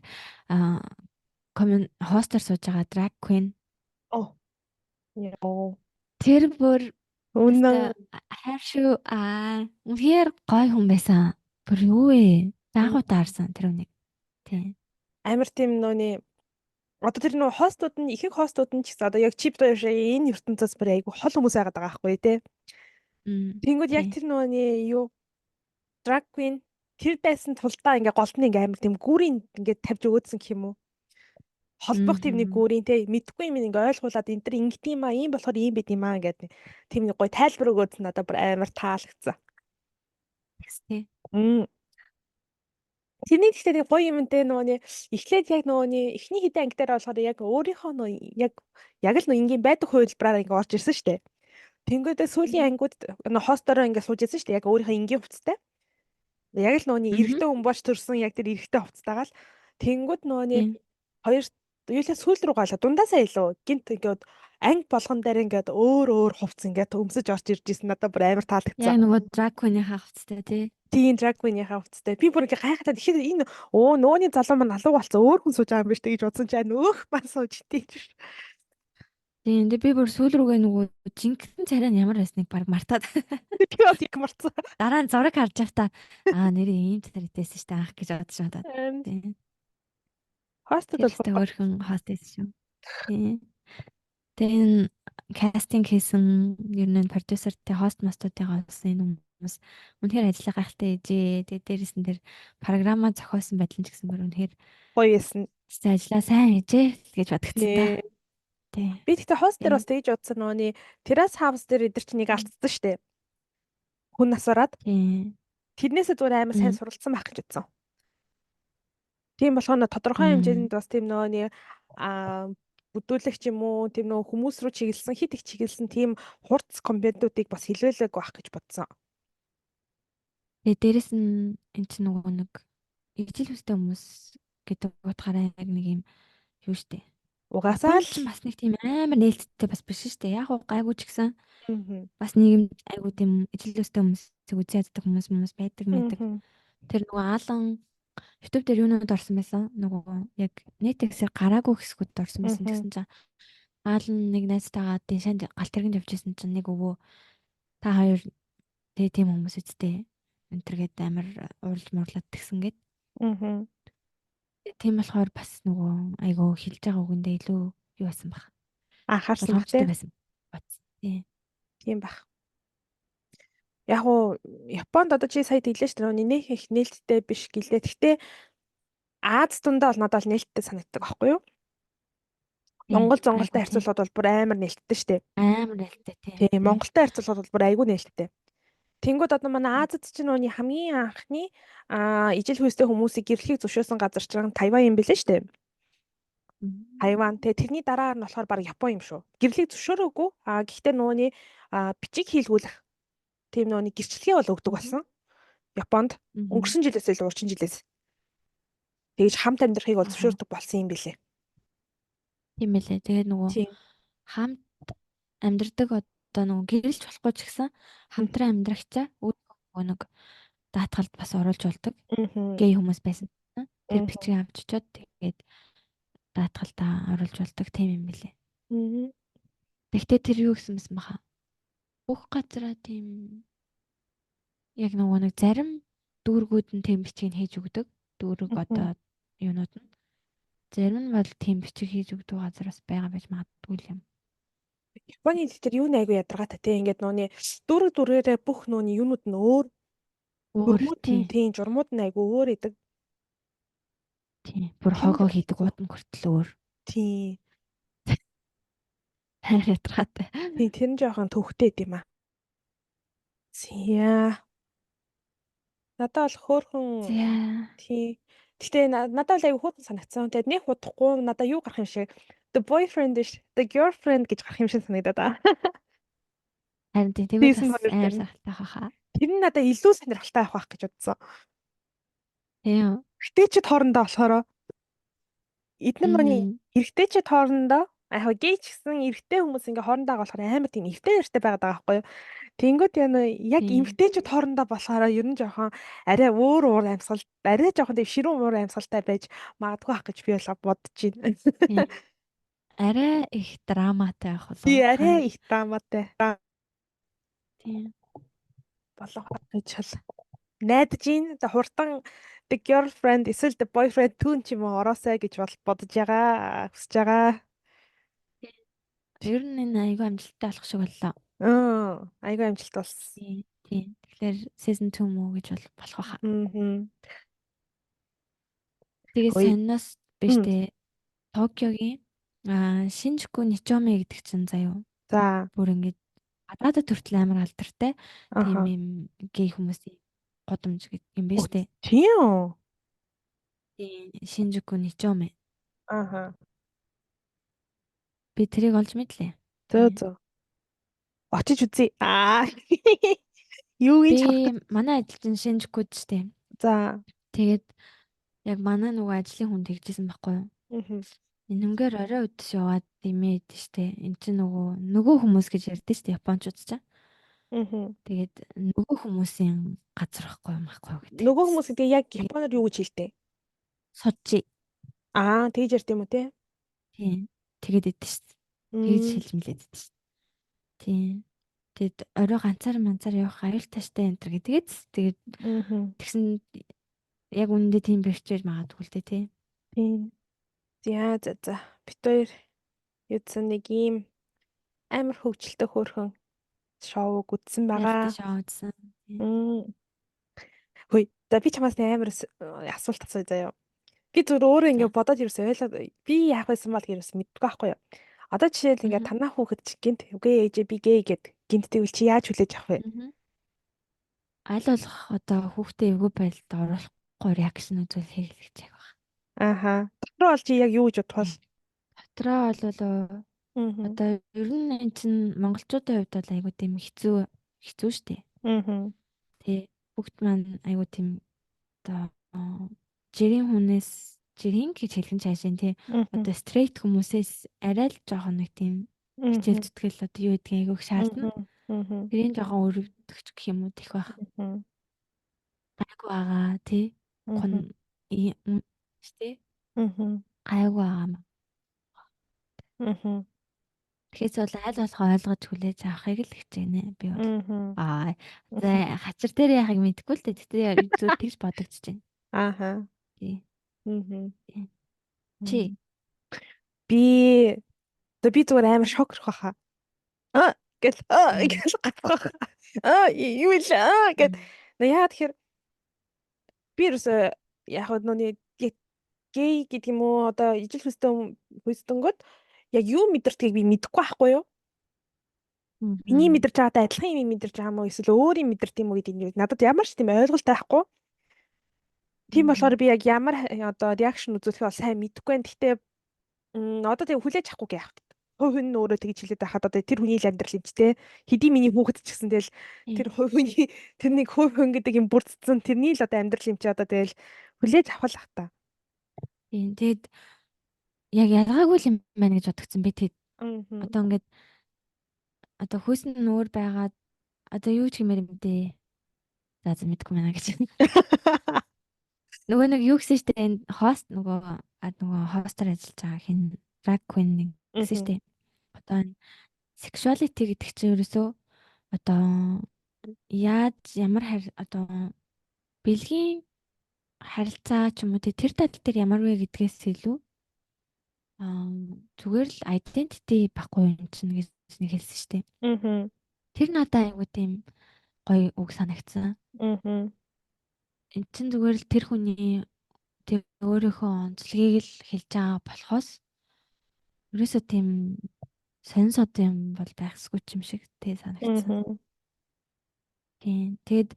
Speaker 2: хостер сууж байгаа drag queen тэр бүр үнэн хайр шүү үнээр гой хүн байсан. Бүр юу вэ? Заахуу таарсан тэр үнийг. Тийм.
Speaker 1: Амар тийм нөөний одоо тэр нөө хостууд нь ихэнх хостууд нь ч гэсэн одоо яг чип доо энэ ертөнцөөс бүр айгу хол хүмүүс байгаад байгаа байхгүй тий. Тэнгүүд яг тэр нөөний юу drag queen тэр байсан тулдаа ингээ голд нь ингээ амар тийм гүрийн ингээ тавьж өгөөдсөн гэх юм уу? Холбох тийм нэг гүрийн те мэдхгүй юм ингээ ойлгуулад энэ төр ингэт юм ийм болохоор ийм байд юм гэдэг тийм нэг гой тайлбар өгөөд надад бүр амар таалагдсан.
Speaker 2: Тий.
Speaker 1: Тэрний гэхдээ гоё юм те нөгөөний эхлээд яг нөгөөний эхний хэдэн анги дээр болохоор яг өөрийнхөө нөө яг л нөө ингийн байдаг хувилбараар ингээ орж ирсэн шүү дээ. Тэнгүүдээ сүүлийн ангиуд нөө хостороо ингээ сууж ирсэн шүү дээ. Яг өөрийнхөө ингийн хувцастай. Яг л нөөний
Speaker 2: Мгм.
Speaker 1: эрэгтэй хүн болж төрсөн яг тэр эрэгтэй хувцастайгаа л тэнгууд нөөний
Speaker 2: Тийм.
Speaker 1: хоёр юулаа сүүл рүү гаала дундаасаа илүү гинт ингээд анги болгон дээр ингээд өөр өөр хувцс ингээд өмсөж орж ирж исэн надад бүр амар таалагдсан.
Speaker 2: Яг нөгөө drag queen-ийн хавцтай тий.
Speaker 1: Тийм drag queen-ийнхаа хувцастай. Би бүр ингээ гайхаад тэгэхээр энэ нөөний залуу маань алуу болцсон өөр хүн сууж байгаа юм биш үү гэж бодсон чинь нөөх маань сууж тийж.
Speaker 2: Тийм. Би бүр сүүл рүүгээ нөгөө жинхэнэ царай нь ямар байсныг баг мартаад.
Speaker 1: Би бас яг марцсан.
Speaker 2: Дараа нь зураг харж байхдаа нэрээ ийм царайтэйсэн шүү дээ анх гэж бодож надад. Тийм.
Speaker 1: Хостед
Speaker 2: Тэр ихтэй
Speaker 1: болохоор
Speaker 2: өөрхөн хостess шүү. Тийм. Тэгээ кастинг хийсэн ер нь продюсертэй хост мастуудыгаа бас энэ хүмүүс үнэхээр ажлаа гайхалтай ээжээ. Тэгээ дээрээс нь тэр програма зохиосон байдал нь ч гэсэн бүр үнэхээр
Speaker 1: гоё байсан.
Speaker 2: ажлаа сайн ээжээ гэж бодгдсон та.
Speaker 1: Тий.
Speaker 2: Тийм.
Speaker 1: Би тэгтээ хост дээр бас тэгж бодсон нөөний террас хаус дээр эдэр чи нэг алдсан штэ. Хүн насвараад.
Speaker 2: Тийм.
Speaker 1: Тэрнээсээ зүгээр амар сайн суралцсан байх гэж бодсон. Тийм болохоор тодорхой хэмжээнд бас тийм нөөний бүдүүлэгч юм уу тийм нөө хүмүүс рүү чиглэсэн хит их чиглэсэн тийм хурц контентуудыг бас хэлвэлэг байх гэж бодсон.
Speaker 2: Тэгээ дээрэс нь эн чинь нөгөө нэг ижил хүстэй хүмүүс гэдэг утгаараа яг нэг юм юу штэ.
Speaker 1: Угаасаа л
Speaker 2: Япон ч бас нэг тийм амар нээлттэй бас биш штэ. Яг уу гайгүй ч гэсэн бас нийгэм айгуу тийм ижил хүстэй хүмүүсийг үзий яддаг хүмүүс байдаг мэдэг. Тэр нөгөө Аалан YouTube дээр юунууд орсон байсан. Нөгөө яг Netflix-ээр гараагүй хэсгүүд орсон байсан гэсэн чинь Аалан нэг найзтайгаа дэшаанд галт тэргэнд явжсэн чинь нэг өвөө та хоёр тэгээ тийм хүмүүс үсттэй энтергээд амар уурлж муурлаад тэгсэн гээд. Тийм болохоор бас нөгөө айгуу хэлж байгаа үгэндээ илүү юу байсан баг.
Speaker 1: Анхаарсан баг тийм
Speaker 2: байсан.
Speaker 1: Тийм баг. Яг уу Японд одоо чи сая тэглэж шүү дээ нэг их нээлттэй биш гэлээ. Гэхдээ Аз дундаа бол надад нээлттэй санагддаг байхгүй юу? Монгол зонголтой харьцуулахад бол бүр амар нээлттэй шүү дээ.
Speaker 2: Амар нээлттэй
Speaker 1: тийм. Монголтой харьцуулахад бол бүр айгүй нээлттэй. Тэнгүүд одоо манай Азад чинь нөөний хамгийн анхны ижил хүйстэй хүмүүсийг гэрлэхийг зөвшөөрсөн газар чинь Тайван юм билээ шүү дээ. Тайван. Тэгээ тэрний дараа нь болохоор баг Япон юм шүү. Гэрлэхийг зөвшөөрөөгүй. Гэхдээ нөөний бичиг хийлгүүлэх тийм нөөний гэрчлэгээ бол өгдөг болсон. Японд өнгөрсөн жилээс илүү урчин жилээс. Тэгэж хамт амьдрахыг бол зөвшөөрдөг болсон юм билээ.
Speaker 2: Тийм байлээ. Тэгээд нөгөө хамт амьдрдаг одоо нөгөө гэрэлж болохгүй ч гэсэн хамтран амьдрахцаа нөгөө нэг даатгалд бас оруулж болдог. Гей хүмүүс байсан. Тэр бичгийг авч очоод тэгээд даатгалдаа оруулж болдог тийм юм билээ. Тэгтээ тэр юу гэсэн мэс маха. Бүх газараа тийм яг нөгөө нэг зарим дүүргүүд нь тийм бичгийг хийж өгдөг. Дүүрэг одоо юунууд нь. Зарим нь бол тийм бичиг хийж өгдөг газар бас байгаа байж магадгүй юм.
Speaker 1: Японы хэлээр юу нэг айгу ядаргаатай тийм ингээд нөөний дүүргээрээ бүх нөөний юунууд нь өөр тийм журмууд нь айгу өөр идэг.
Speaker 2: Тийм. Бүр хогоо хийдэг уудан хүртэл өөр.
Speaker 1: Тийм.
Speaker 2: Ядаргаатай.
Speaker 1: Тийм тэр нь жоохон төвхтэй юм аа. Зя. Надад бол хөөхөн тийм. Гэтэ надад бол айгу хөөхөн санагдсан. Тэгээд нэг удахгүй надад юу гарах юм шиг the boyfriend is the girlfriend гэж гарах юм шиг санагдаад аа.
Speaker 2: Харин тэгвэл бас амар сайхалтай хаа.
Speaker 1: Тэр нь надад илүү сонирхолтой авах гэж бодсон.
Speaker 2: Тийм.
Speaker 1: Эрэгтэйчүүд хоорондоо болохоор эдгээр мань эрэгтэйчүүд хоорондоо яг гей ч гэсэн эрэгтэй хүмүүс ингээ хоорондоо болохоор амар тийм эрэгтэй эрэгтэй байгаад байгаа байхгүй юу? Тэнгүүд яг эмэгтэйчүүд хоорондоо болохоор ер нь жоохон арай өөр амьсгал арай жоохон тийм ширүүн уур амьсгалтай байж магадгүй ах гэж би бол бодож байна.
Speaker 2: Арай их драматай байх болов.
Speaker 1: Би арай их драматай.
Speaker 2: Тийм.
Speaker 1: Болох гэж хэл. Найдаж ийн хурдан the girlfriend эсвэл the boyfriend түүн ч юм уу ороосай гэж бодож байгаа. Хүсэж байгаа.
Speaker 2: Ер нь энэ айгүй амжилттай болох шиг боллоо.
Speaker 1: Айгүй амжилт болсон.
Speaker 2: Тийм. Тэгэхээр season 2 мөн гэж болох байхаа. Тэгээ санаас биш дээ. Токиогийн Шинжку Ничоме гэдэг чинь заяа.
Speaker 1: За.
Speaker 2: Бүр ингэж гадаадд хүртэл амар алдартай тийм юм гей хүмүүсийн годомж юм байна штэ.
Speaker 1: Тийм үү?
Speaker 2: Тийм Шинжку Ничоме. Би тэрийг олж мэдлээ.
Speaker 1: Зөө. Очиж үзье. Юу гэж
Speaker 2: би манай ажил чинь Шинжкуд штэ.
Speaker 1: За.
Speaker 2: Тэгээд яг манай нөгөө ажлын хүн тэгжсэн байхгүй юу?
Speaker 1: Мгм.
Speaker 2: Энэнгээр орой өдөс яваад имээд штэ. Энд чинь нөгөө хүмүүс гэж ярьдэн штэ Японочууд ч.
Speaker 1: Мгм.
Speaker 2: Тэгээд нөгөө хүмүүсийн газар байхгүй юу гэдэг.
Speaker 1: Нөгөө хүмүүс гэдэг яг
Speaker 2: Тэгээд
Speaker 1: японоор юу гэж хэлдэг?
Speaker 2: сужи.
Speaker 1: Аа, тэгж ярьд юм уу те?
Speaker 2: Тийм. Тэгээд идэв штэ. Тэгж
Speaker 1: Мм.
Speaker 2: хэлж мэлээд идэв штэ. Тийм. Тэгэд орой ганцаар манцаар явах аюултайштай энэ төр гэдгээд тэгээд
Speaker 1: Мгм.
Speaker 2: тэгсэн яг үнэндээ тийм бэрчээж магадгүй л дээ тий.
Speaker 1: Тийм. За. Бид хоёр юудсан нэг ийм амар хөвгчлөлтөй хөөрхөн шоуг үзсэн
Speaker 2: Reality
Speaker 1: байгаа.
Speaker 2: show үзсэн. Тийм.
Speaker 1: Мм. Хөөе. За би чамаас нэг амар асуулт асууя заяа. Би зүгээр өөрөө
Speaker 2: За.
Speaker 1: ингээд бодоод ерөөсөө ойлгоод би яах байсан бол ерөөсөө мэдгүй байхгүй юу. Одоо жишээл ингээд
Speaker 2: Мгм.
Speaker 1: танаа хүүхэд чи гинт үгүй ээжээ би гээ гэд гинтдэг үл чи яаж хүлээж авах вэ?
Speaker 2: Мгм. Аль болох одоо хүүхдээ эвгүй байдалд оруулахгүй реакшн үзүүл хэрэглэж яг байна.
Speaker 1: Ааха. Дотроо бол чи яг юу гэж бодох
Speaker 2: Тийм.
Speaker 1: вэ?
Speaker 2: Дотроо бол
Speaker 1: Мгм.
Speaker 2: одоо ер нь эн чинь монголчуудын хувьд бол айгуу тийм хэцүү шттэ.
Speaker 1: Мгм.
Speaker 2: Тэ бүгд маань айгуу тийм одоо жирийн хүнээс жирийн гэж хэлэх нь цаашаа тий.
Speaker 1: Мгм.
Speaker 2: Одоо стрейт хүмүүсээс арай л жоохон нэг тийм хичээл
Speaker 1: Мгм.
Speaker 2: зүтгэл одоо юу гэдгийг айгуух шаардна.
Speaker 1: Мгм. Мгм.
Speaker 2: Тэрийн жоохон өрөвдөгч гэх юм уу тех байх.
Speaker 1: Мгм.
Speaker 2: Гайгүй байгаа тий. Гун
Speaker 1: Мгм.
Speaker 2: штэ.
Speaker 1: Мгм.
Speaker 2: Гайгүй байгаа маа.
Speaker 1: Мгм.
Speaker 2: Тэгэхээс бол аль болох ойлгож хүлээж авахыг л хичээнэ би бол.
Speaker 1: Мгм.
Speaker 2: За хачир дээр яхаг мэдэхгүй л дээ. Тэгтээ зүгээр тэгж бодогдож байна.
Speaker 1: Ааха.
Speaker 2: Тий.
Speaker 1: Мгм.
Speaker 2: Тий. Чи.
Speaker 1: Мгм. Би би зүгээр амар шок рах байхаа.
Speaker 2: Аа.
Speaker 1: Гэл гатах. Юу л гэд.
Speaker 2: Аа.
Speaker 1: Яа тэгэхээр би ерөөсөө яг нүуний гей гэдэг юм уу одоо ижил хөстөнгөд яг юу мэдэртгийг би мэдэхгүй байхгүй юу? Миний
Speaker 2: Мгм.
Speaker 1: мэдэрч байгаатай адилхан юм мэдэрч байгаа мó эсвэл өөр юм мэдэрт юм уу гэдэг нь надад ямар ч тийм ойлголт байхгүй. Тийм болохоор
Speaker 2: Мгм.
Speaker 1: би яг ямар одоо реакшн үзүүлэхээ бол сайн мэдэхгүй байна. Гэхдээ одоо тэг хүлээж авахгүй яах вэ? Хувь хүн нь өөрөө тэгж хэлээд байхад одоо тэр хүний л амьдрал юм ч те. Хэдий миний хүүхэд ч гэсэн тэгэл
Speaker 2: Тий.
Speaker 1: тэр хувь хүний тэрний хувь хүн гэдэг юм бүрдсэн тэрний л одоо амьдрал юм чи одоо тэгэл хүлээж авах л ах та.
Speaker 2: Тий. Тэгэд яг ялгаагүй юм байна гэж бодогдсон би тэгэд
Speaker 1: Мгм.
Speaker 2: одоо ингээд одоо хөөсөн нь өөр байгаад одоо юу ч гэмээр юм дээ. За мэдэхгүй байна гэж. Нөгөө нэг юу гэсэн штэ энэ хост нөгөө хостор ажиллаж байгаа хин drag queen нэг гэсэн
Speaker 1: Мгм.
Speaker 2: штэ. Одоо энэ sexuality гэдэг чинь ерөөсөө одоо яаж ямар одоо бэлгийн харилцаа ч юм уу тэр тал дээр ямар вэ гэдгээс илүү аа зүгээр л identity баггүй юм чинь гэж нэг хэлсэн штэ.
Speaker 1: Мгм.
Speaker 2: Тэр надад айгуу тийм гоё үг санагдсан.
Speaker 1: Мгм.
Speaker 2: Энд чинь зүгээр л тэр хүний тэр өөрийнхөө онцлогийг л хэлж байгаа болохоос ерөөсөө тийм сонин сод юм бол байхсгүй ч юм шиг тий санагдсан.
Speaker 1: Мгм.
Speaker 2: Тийм. Тэгэд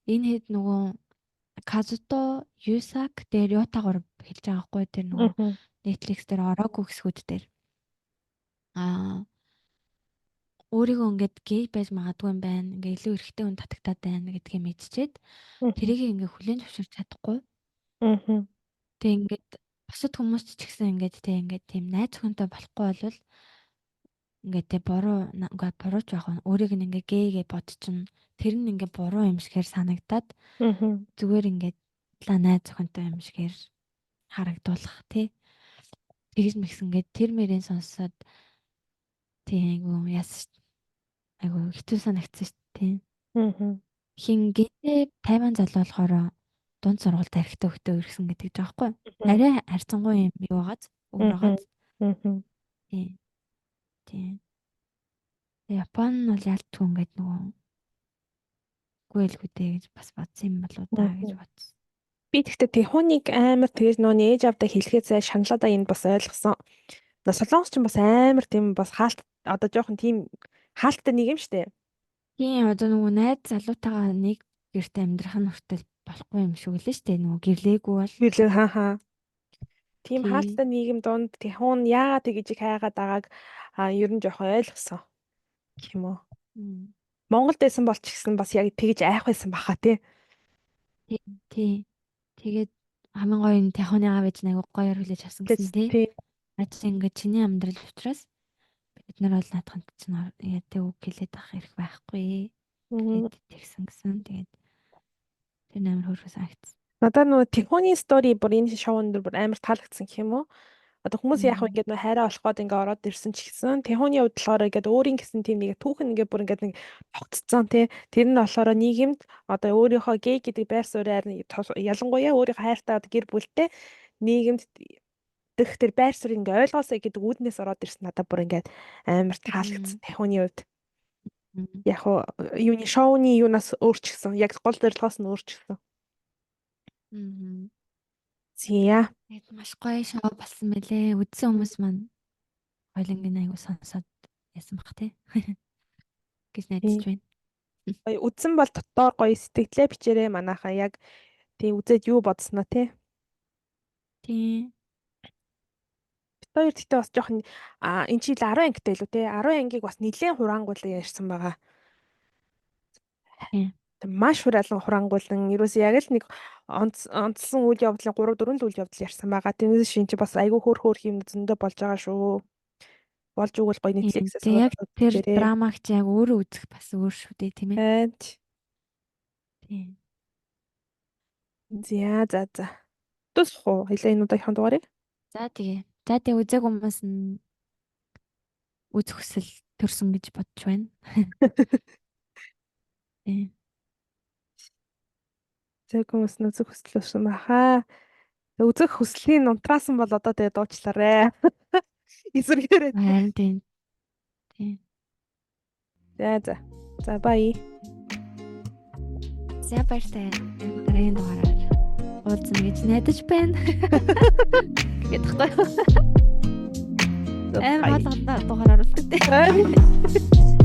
Speaker 2: энэ хэд нөгөө Казуто Юсак дээр Ютагоор хэлж байгаа хгүй тэр нөгөө
Speaker 1: Мгм.
Speaker 2: Netflix дээр ороогүй хэсгүүд дээр аа өөрийгөө ингээд гей байж магадгүй юм байна. Ингээ илүү эрэгтэй хүн татагтаад байна гэдгийг мэдчихээд
Speaker 1: Мгм.
Speaker 2: тэрийг ингээ хүлээн зөвшөөрч чадахгүй.
Speaker 1: Мгм.
Speaker 2: Тэг ингээд бусад хүмүүс ч гэсэн ингээд тэг ингээд тийм найз охинтой болохгүй болвол ингээд тэг буруу ингээд бурууч байх нь өөрийг нь ингээ гейгээ бодчихно. Тэр нь ингээ буруу юм шигээр санагдаад
Speaker 1: Мгм.
Speaker 2: зүгээр ингээд ла найз охинтой юм шигээр харагдуулах тий. Тэгж мэгсэнгээд тэр мөрийн сонсоод тий айгу яасан шүү дээ. Айгу хэцүү санагдсан шүү дээ. Тий.
Speaker 1: Мгм.
Speaker 2: Хин гинэ 50 залуу болохоор дунд сургуультай хэрэгтэй хөлтөө ирсэн гэдэг жаахгүй.
Speaker 1: Мгм.
Speaker 2: Арай харьцангуй юм юу байгааз өөр
Speaker 1: Мгм.
Speaker 2: байгааз.
Speaker 1: Мгм.
Speaker 2: Тий. Тий. Япон нь бол ялтгүй ингээд нөгөө гүйлгүүдээ гэж бас бодсон юм болоо да гэж
Speaker 1: Мгм.
Speaker 2: бодсон.
Speaker 1: Би тэгтээ тэхүүнийг амар тэгж нөө ээж авдаа хэлэхээсээ шаналадаа энд бас ойлгосон. Солонгос ч бас амар тийм бас хаалт одоо жоохон тийм хаалттай нэг юм штэ.
Speaker 2: Тийм одоо нөгөө найз залуутаагаа нэг гэрте амьдрах нь хүртэл болохгүй юм шиг үлээ штэ нөгөө гэрлээгүй бол.
Speaker 1: Гэрлээ хаа. Тийм
Speaker 2: Тий.
Speaker 1: хаалттай нийгэм донд тэхүүн яагаад тэгж их хайгаад байгааг ер нь жоохон ойлгосон гэх юм уу. Монголд байсан бол ч гэсэн бас яг тэгж айх байсан баха тий.
Speaker 2: Тий. Тий. Тэгээд хамгийн гоё нь Тэхоны аав ээж нэг гоёор хүлээж авсан гэсэн тий.
Speaker 1: тий.
Speaker 2: Аж ингээд чиний амьдрал учраас бид нар бол наадханд чинь яа тэг үг хэлээд авах хэрэг байхгүй. Тэгээд тэгсэн гэсэн. Тэгээд тэр амар хөрхөс агц.
Speaker 1: Надад нөгөө Тэхоны стори бүр энэ шоунд бүр амар таалагдсан гэх юм уу? Одоо хүмүүс яг ингээд нөө хайраа болох гээд ингээд ороод ирсэн ч гэсэн Тэхоны хувьд болохоор ингээд өөрийн гэсэн тийм нэг түүхэн ингээд бүр ингээд нэг тогтцсон тий. Тэр нь болохоор нийгэмд одоо өөрийнхөө гей гэдэг байр сууриар ялангуяа өөрийнхөө хайртай гэр бүлтэй нийгэмд дэх тэр байр суурийг ингээд ойлгоосэй гэдэг үүднээс ороод ирсэн надад бүр ингээд амар таалагдсан Тэхоны хувьд. Яг уу юуны шоуны юунаас өөрчлөсөн. Яг гол зорилгоос нь өөрчлөсөн. Зя.
Speaker 2: Тэгээд маш гоё шоу болсон мэлээ. Үзсэн хүмүүс маань хоёлынгийн аягүй сонсоод яасан бах тий. Гэж найдаж байна.
Speaker 1: Үзсэн бол дотоор гоё сэтгэлээ бичээрэй манайхаа яг тийм үзээд юу бодсноо тий.
Speaker 2: Тий.
Speaker 1: Бид хоёр тэгтээ бас жоохон энэ жил 10 ангитай илүү тий. 10 ангийг бас нэлээд хураангуулсан ярьсан байгаа. Маш хураангуулсан. Ерөөсөө яг л нэг онцлсон үйл явдлын 3 4 л үйл явдал ярьсан байгаа. Тэрнээс шинж бас айгүй хөөх юм зөндөө болж байгаа шүү. Болж өгвөл гоё Netflix-ээс
Speaker 2: яг тэр драмагч яг өөрөө үзэх бас өөр шүү дээ тийм ээ. Тийм.
Speaker 1: За. Тусах уу? Хоёлаа энэ удаагийн дугаарыг.
Speaker 2: За тэгээ. За тэгээ үзег хүмүүс нь үзэх хүсэл төрсөн гэж бодож байна. Тийм.
Speaker 1: Үзег хүмүүс нь үзэх хүсэл төрсөн баха. Үзэх хүслийн нунтраасан бол одоо тэгээ дуучлаарэ. Эсвэргээрээ.
Speaker 2: Харин тийм.
Speaker 1: За бай.
Speaker 2: За баяртай. Дараагийн дугаараар уулзна гэж найдаж байна. Гэт тахгүй. Амар болгоно дугаараар уулздаг.